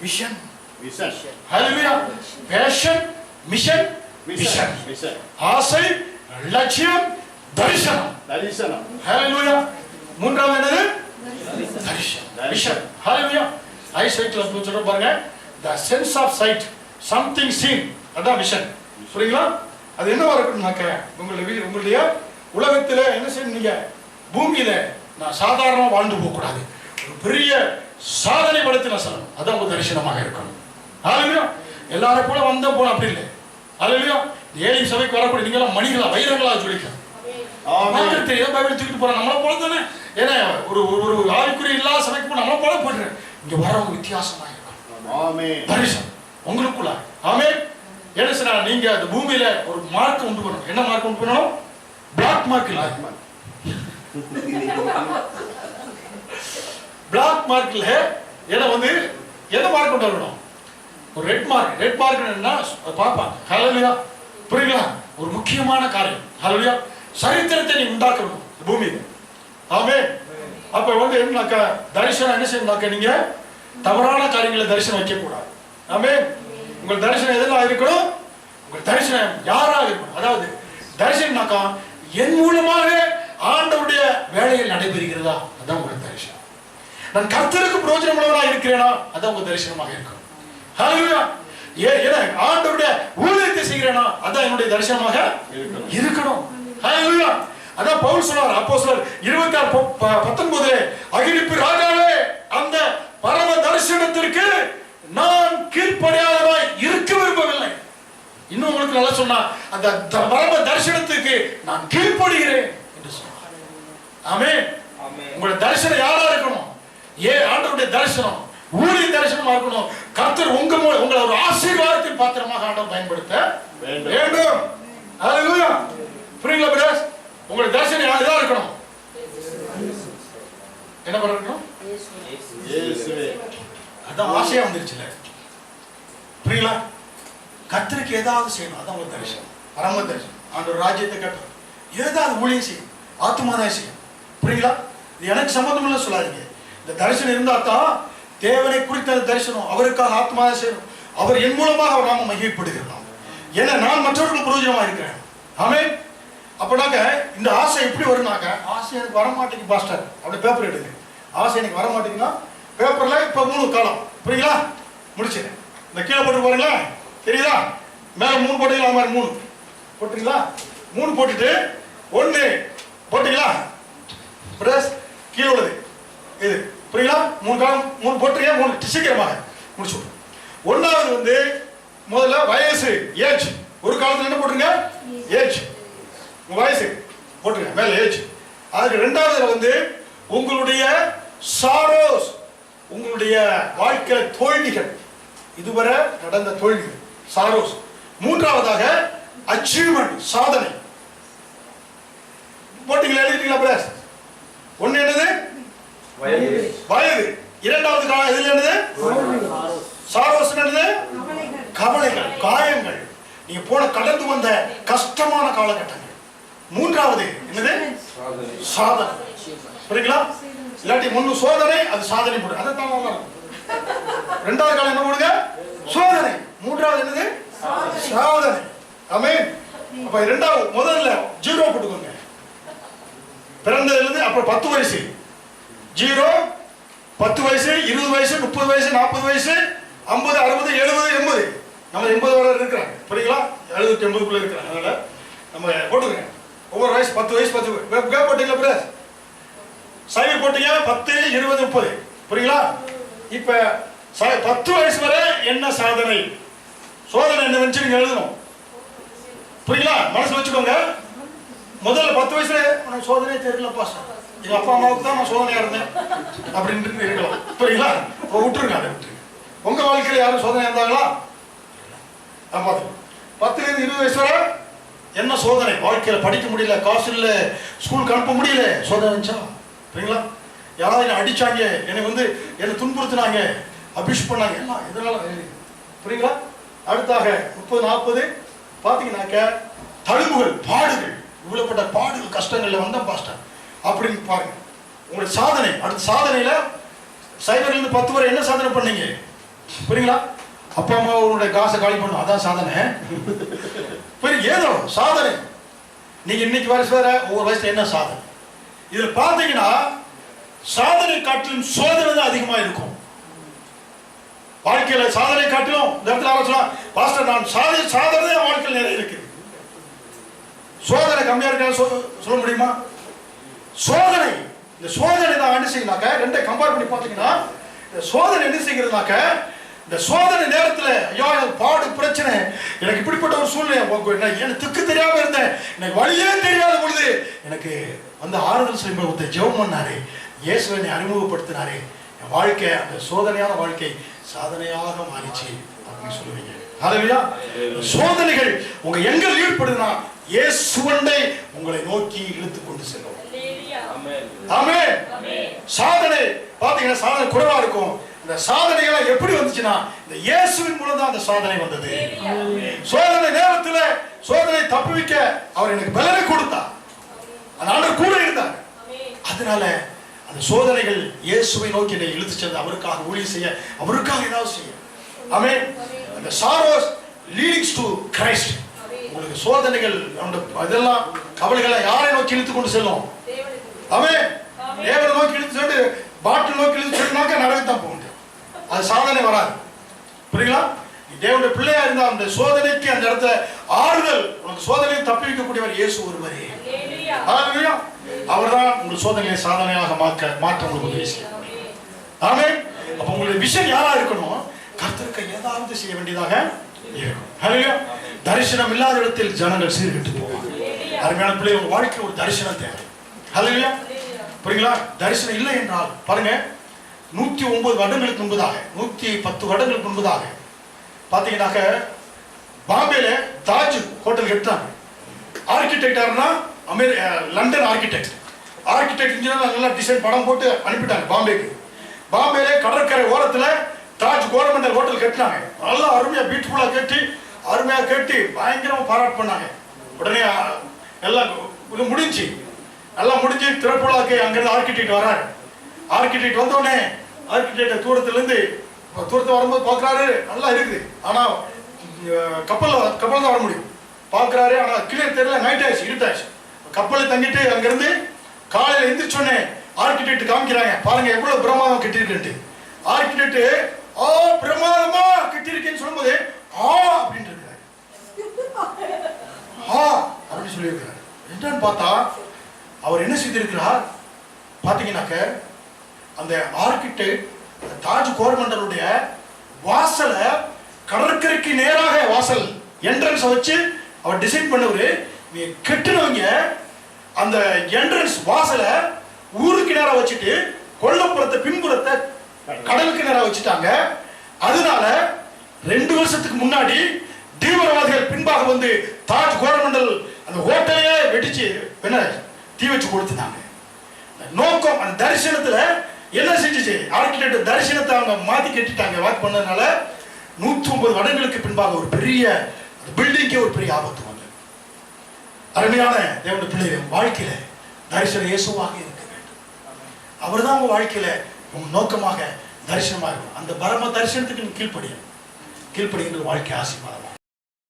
vision. Hallelujah. Passion, mission, vision. ஆசை, லட்சியம், தரிசனம். ஹalleluya. மூன்றாவது என்னது, தரிசனம், விஷன். ஹalleluya. ஐ சைட்ல சொல்ற பாருங்க, the sense of sight, something seen, அதான் விஷன். புரியுங்களா? அது என்னவா இருக்கும்னாக்க உங்களுடைய உலகத்துல என்ன செய்யணும், நீங்க பூமியில நான் சாதாரணமா வாழ்ந்து போக கூடாது, ஒரு பெரிய சாதனை படைத்து நான் சொல்லணும், அதான் உங்க தரிசனமாக இருக்கணும். ஹalleluya. எல்லாரும் போல வந்த போன அப்படி இல்லை. ஹalleluya. ஏழை சபைக்கு வரக்கூடிய நீங்க எல்லாம் மணிகளா வைரங்களா ஜொலிக்கலாம். ஆமென். தெரியும் பைபிள் தூக்கிட்டு போற நம்மள போல தானே. ஏன்னா ஒரு ஒரு ஆவிக்குரிய இல்லாத சபைக்கு போய் நம்மள போல போயிடுறேன். இங்க வரவங்க வித்தியாசமா இருக்கும். ஆமென். தரிசனம் உங்களுக்குள்ள. ஆமென். என்ன சொன்னா, நீங்க அந்த பூமியில ஒரு மார்க் உண்டு பண்ணணும். என்ன மார்க் உண்டு பண்ணணும்? பிளாக் மார்க் இல்ல, பிளாக் மார்க் இல்ல. ஏன்னா வந்து எந்த மார்க் கொண்டு வரணும், ஒரு ரெட் மார்க். ரெட் மார்க் என்னன்னா பாப்பாங்க. ஹalleluya. புரியுங்களா? ஒரு முக்கியமான காரியம். ஹalleluya. சரித்திரத்தை நீ உண்டாக்கணும் பூமியில. ஆமென். அப்ப வந்து என்னன்னாக்க தரிசனம் என்ன செய்யணும்னாக்க, நீங்க தவறான காரியங்களை தரிசனம் வைக்க கூடாது. ஆமென். உங்கள் தரிசனம் எதெல்லாம் இருக்கணும், உங்கள் தரிசனம் யாராக இருக்கணும். அதாவது தரிசனம்னாக்கா என் மூலமாக ஆண்டவருடைய வேலையில் நடைபெறுகிறதா, அதான் உங்கள் தரிசனம். நான் கர்த்தருக்கு பிரயோஜனம் உள்ளவராக இருக்கிறேனா, அதான் உங்க தரிசனமாக இருக்கும். ஹalleluya. ஏன்னா ஆண்டவருடைய ஊழியத்தை செய்கிறேனா, அதான் என்னுடைய தரிசனமாக இருக்கணும். ஹalleluya. அதான் பவுல் சொல்றார், அப்போஸ்தலர் 26:19 அகிரிப்பு ராஜாவே, அந்த பரம தரிசனத்திற்கு நான் கீழ்ப்படியாதவராய் இருக்க விரும்பவில்லை. இன்னும் உங்களுக்கு நல்லா சொன்னா, அந்த பரம தரிசனத்துக்கு நான் கீழ்ப்படுகிறேன் என்று சொன்னார். ஆமென். உங்களுடைய தரிசனம் யாரா இருக்கணும், ஆண்டவருடைய தரிசனம் ஊழிய தரிசனமா இருக்கணும். கர்த்தர் உங்களை ஒரு ஆசீர்வாதத்தின் பாத்திரமாக ஆண்டவர் பயன்படுத்த வேண்டும். ஹalleluya. புரியுங்களா பிரதர்ஸ்? உங்களுடைய தரிசனம் யாரா இருக்கணும், என்ன பண்ணணும், இயேசுவே. அதான் ஆசையா வந்துருச்சுல. புரியுங்களா? கர்த்தருக்கு ஏதாவது செய்யணும், அதான் உங்க தரிசனம், பரம தரிசனம். ஆண்டவர் ராஜ்யத்தை கட்டணும், ஏதாவது ஊழியம் செய்யும், ஆத்துமாதான் செய்யும். புரியுங்களா? இது எனக்கு சம்பந்தம் இல்லை சொல்லாதீங்க. இந்த தரிசனம் இருந்தா தான் தேவனை குறித்த தரிசனம், அவருக்காக ஆத்மாவை செய்யணும், அவர் என் மூலமாக அவர் நாம மகிமைப்படுகிறார். ஏன்னா நான் மற்றவர்களுக்கு பிரயோஜனமா இருக்கிறேன். ஆமென். அப்பனாக்க இந்த ஆசை எப்படி வரும்னாக்க, ஆசை எனக்கு வரமாட்டேங்குது பாஸ்டர், அப்படி பேப்பர் எடுங்க. ஆசை எனக்கு வரமாட்டேங்குன்னா பேப்பர்ல இப்ப 3 காலம். புரியுங்களா? முடிச்சிடறேன். இந்த கீழே போட்டு போறீங்களா, தெரியுதா? மேல 3 போட்டீங்களா, அது மாதிரி 3 போட்டீங்களா, 3 போட்டுட்டு 1 போட்டீங்களா, பிரஸ் கீழே உள்ளது இது. புரியுங்களா? 3 காலம் 3 போட்டுருங்க. 3 சீக்கிரமாக முடிச்சு. 1வது வந்து முதல்ல வயசு, ஏஜ். ஒரு காலத்துல என்ன போட்டுருங்க, ஏஜ், உங்க வயசு போட்டுருங்க மேல ஏஜ். அதுக்கு 2வது வந்து உங்களுடைய சாரோஸ், உங்களுடைய வாழ்க்கை தோல்விகள், இதுவரை நடந்த தோல்விகள், சாரோஸ். 3வதாக அச்சீவ்மெண்ட், சாதனை போட்டீங்களா, எழுதிட்டீங்களா பிரஸ்? 1 என்னது, வயது. 2வது காலம் எதுல என்னது, சாரோஸ் என்னது, கவலைகள், காயங்கள், நீங்க கடந்து வந்த கஷ்டமான காலகட்டங்கள். 3வது என்னது, சாதனை. புரியுங்களா? இல்லாட்டி 1 சோதனை, அது சாதனை போடு, அதான் 2வது காலம் என்ன போடுங்க, சோதனை. 3வது என்னது, சாதனை. ஆமென். அப்ப 2வது முதல்ல 0 போட்டுக்கோங்க. பிறந்ததுல இருந்து அப்புறம் 10 வயசு 0, 10 வயசு, 20 வயசு, 30 வயசு, 40 வயசு, 50, 60, 70, 80. நம்ம 80 வரை இருக்கிறாங்க. புரியுங்களா? 70, 80க்குள்ள இருக்கிறாங்க. அதனால நம்ம போட்டுங்க. ஒவ்வொரு வயசு 10 வயசு 10 போட்டீங்களா பிரஸ்? சைவர் போட்டீங்க 10, 20, 30. புரியுங்களா? இப்ப 10 வயசு வரை என்ன சாதனை. சோதனை என்ன நினைச்சு நீங்க எழுதணும். புரியுங்களா? மனசுல வச்சுக்கோங்க. முதல்ல 10 வயசுல உனக்கு சோதனையே தெரியல பாஸ்டர், எங்க அப்பா அம்மாவுக்கு தான் நான் சோதனையா இருந்தேன் அப்படின்னு இருக்கலாம். புரியுங்களா? விட்டுருங்க, அதை விட்டுருங்க. உங்க வாழ்க்கையில யாரும் சோதனை இருந்தாங்களா? 10 இருந்து 20 வயசு வரை என்ன சோதனை? வாழ்க்கையில படிக்க முடியல, காசு இல்ல, ஸ்கூலுக்கு அனுப்ப முடியல, சோதனை இருந்துச்சா? புரியுங்களா? யாராவது என்னை அடிச்சாங்க, என்னை துன்புறுத்தினாங்க, அபியூஸ் பண்ணாங்க, எல்லாம் இதனால. புரியுங்களா? அடுத்தாக 30-40 பாத்தீங்கன்னாக்க தழும்புகள், பாடுகள், இவ்வளவுப்பட்ட பாடுகள், கஷ்டங்கள்ல வந்த பாஸ்டர் அப்படின்னு பாருங்க. உங்களுடைய சாதனை, அடுத்த சாதனையில 0 இருந்து 10 வரை என்ன சாதனை பண்ணீங்க? புரியுங்களா? அப்பா அம்மா உங்களுடைய காசை காலி பண்ணும், அதான் சாதனை. ஏதோ சாதனை. நீங்க இன்னைக்கு வயசு வேற, ஒவ்வொரு வயசுல என்ன சாதனை? இதுல பாத்தீங்கன்னா சாதனை காட்டிலும் சோதனை தான் அதிகமா இருக்கும். வாழ்க்கையில சாதனை காட்டிலும் இந்த இடத்துல ஆலோசனை பாஸ்டர் நான் சாதனை வாழ்க்கையில் நிறைய இருக்கு. சோதனை கம்மியா இருக்கா சொல்ல முடியுமா? சோதனை, இந்த சோதனை தான் என்ன செய்யனாக்க, ரெண்டை கம்பேர் பண்ணி பார்த்தீங்கன்னா இந்த சோதனை என்ன செய்கிறதுனாக்க, இந்த சோதனை நேரத்தில் ஐயோ எனக்கு பாடு பிரச்சனை, எனக்கு இப்படிப்பட்ட ஒரு சூழ்நிலை, எனக்கு திக்கு தெரியாம இருந்தேன், எனக்கு வழியே தெரியாத பொழுது எனக்கு வந்து ஆறுதல் செய்யும்போது ஒருத்தர் ஜெபம் பண்ணாரு, இயேசுவை அறிமுகப்படுத்தினாரு, என் வாழ்க்கை அந்த சோதனையான வாழ்க்கை சாதனையாக மாறிச்சு அப்படின்னு சொல்லுவீங்க. ஹல்லேலூயா. சோதனைகள் உங்க எங்க ஈடுபடுதுன்னா இயேசுவண்டை உங்களை நோக்கி இழுத்து கொண்டு செல்லும். ஆமென். சாதனை பாத்தீங்கன்னா சாதனை குறைவா இருக்கும். இந்த சாதனைகள் எப்படி வந்துச்சுன்னா இந்த இயேசுவின் மூலம் தான் அந்த சாதனை வந்தது. சோதனை நேரத்துல சோதனை தப்புவிக்க அவர் எனக்கு பலனை கொடுத்தார், அந்த ஆண்டவர் கூட இருந்தார். அதனால அந்த சோதனைகள் இயேசுவை நோக்கி என்னை இழுத்து சென்று அவருக்காக ஊழியம் செய்ய, அவருக்காக ஏதாவது செய்ய. ஆமென். அந்த சாரோஸ் லீடிங்ஸ் டு கிரைஸ்ட். உங்களுக்கு சோதனைகள் அதெல்லாம் கவலைகளை யாரை நோக்கி இழுத்து கொண்டு செல்லும்? ஆமென். தேவனை நோக்கி இழுத்து சென்று பாட்டில் நோக்கி இழுத்து சென்றாக்க நடக்கத்தான் போக முடியும், அது சாதனை வராது. புரியுங்களா? தேவனுடைய பிள்ளையா இருந்தா அந்த சோதனைக்கு அந்த இடத்துல ஆறுதல், உனக்கு சோதனையை தப்பி வைக்கக்கூடியவர் இயேசு ஒருவரே. ஹல்லேலூயா. அவர்தான் உங்கள் சோதனையை சாதனையாக மாற்ற உங்களுக்கு உதவி செய்யும். ஆமென். அப்ப உங்களுடைய விஷன் யாரா இருக்கணும்? கர்த்தருக்கு ஏதாவது செய்ய வேண்டியதாக இருக்கும். ஹல்லேலூயா. தரிசனம் இல்லாத இடத்தில் ஜனங்கள் சீர்கெட்டு போவாங்க. அருமையான பிள்ளை, உங்க வாழ்க்கை ஒரு தரிசனம் தேவை. ஹல்லேலூயா. புரியுங்களா? தரிசனம் இல்லை என்றால் பாருங்க, 109 வருடங்களுக்கு முன்பதாக, 110 வருடங்களுக்கு முன்பதாக பாத்தீங்கன்னாக்க பாம்பேல தாஜ் ஹோட்டல் கட்டினாங்க. ஆர்கிடெக்ட் யாருன்னா லண்டன் ஆர்கிடெக்ட் இன்ஜினியர் நல்லா டிசைன் படம் போட்டு அனுப்பிட்டாங்க பாம்பேக்கு. பாம்பேல கடற்கரை ஓரத்துல தாஜ் கவர்மெண்டல் ஹோட்டல் கட்டினாங்க. நல்லா அருமையா பியூட்டிஃபுல்லா கட்டி, அருமையா கட்டி பயங்கரமா பாராட்டு பண்ணாங்க. உடனே எல்லாம் முடிஞ்சு எல்லாம் முடிஞ்சு திறப்புலாக்கு அங்கிருந்து ஆர்கிடெக்ட் வராரு. ஆர்கிடெக்ட் வந்த உடனே ஆர்கிடெக்ட் தூரத்தை வரும்போது பாக்குறாரு, நல்லா இருக்குது, ஆனா கப்பல் தான் வர முடியும் பாக்குறாரு. ஆனா கீழே தெரியல, நைட் ஆயிடுச்சு, இருட்டாயிடுச்சு. கப்பலை தங்கிட்டு அங்கிருந்து காலையில எந்திரிச்சோடனே ஆர்கிடெக்ட் காமிக்கிறாங்க, பாருங்க எவ்வளவு பிரமாதம் கட்டிருக்கு. ஆர்கிடெக்ட் பிரமாதமா கட்டிருக்கேன்னு சொல்லும்போது அப்படின்னு இருக்கிறாரு, அப்படின்னு சொல்லி இருக்கிறார். என்னன்னு பார்த்தா அவர் என்ன செய்திருக்கிறார் பாத்தீங்கன்னாக்க, அந்த ஆர்கிடெக்ட் தாஜ் கோரமண்டலுடைய வாசலை கடற்கரைக்கு நேராக வாசல் என்ட்ரன்ஸ் வச்சு அவர் டிசைன் பண்ணவரு. கட்டினவங்க அந்த என்ட்ரன்ஸ் வாசலை ஊருக்கு நேரா வச்சுட்டு கொல்லப்புறத்தை பின்புறத்தை கடலுக்கு நேரா வச்சுட்டாங்க. அதனால 2 வருஷத்துக்கு முன்னாடி தீவிரவாதிகள் பின்பாக வந்து தாஜ் கோரமண்டல் அந்த ஹோட்டலையே வெடிச்சு தீ வச்சு கொடுத்துட்டாங்க. நோக்கம் அந்த தரிசனத்துல என்ன செஞ்சுச்சு? ஆர்கிடெக்ட் தரிசனத்தை அவங்க மாத்தி கட்டிட்டாங்க. வாக் பண்ணதுனால 109 வருடங்களுக்கு பின்பாக ஒரு பெரிய பில்டிங்கே ஒரு பெரிய ஆபத்து வந்தது. அருமையான தேவனுடைய பிள்ளைகள், வாழ்க்கையில தரிசனம் இயேசுவாக இருக்க வேண்டும். அவர் தான் உங்க வாழ்க்கையில உங்க நோக்கமாக தரிசனமாக இருக்கும். அந்த பரம தரிசனத்துக்கு கீழ்ப்படியும் வாழ்க்கை ஆசீர்வாதமாக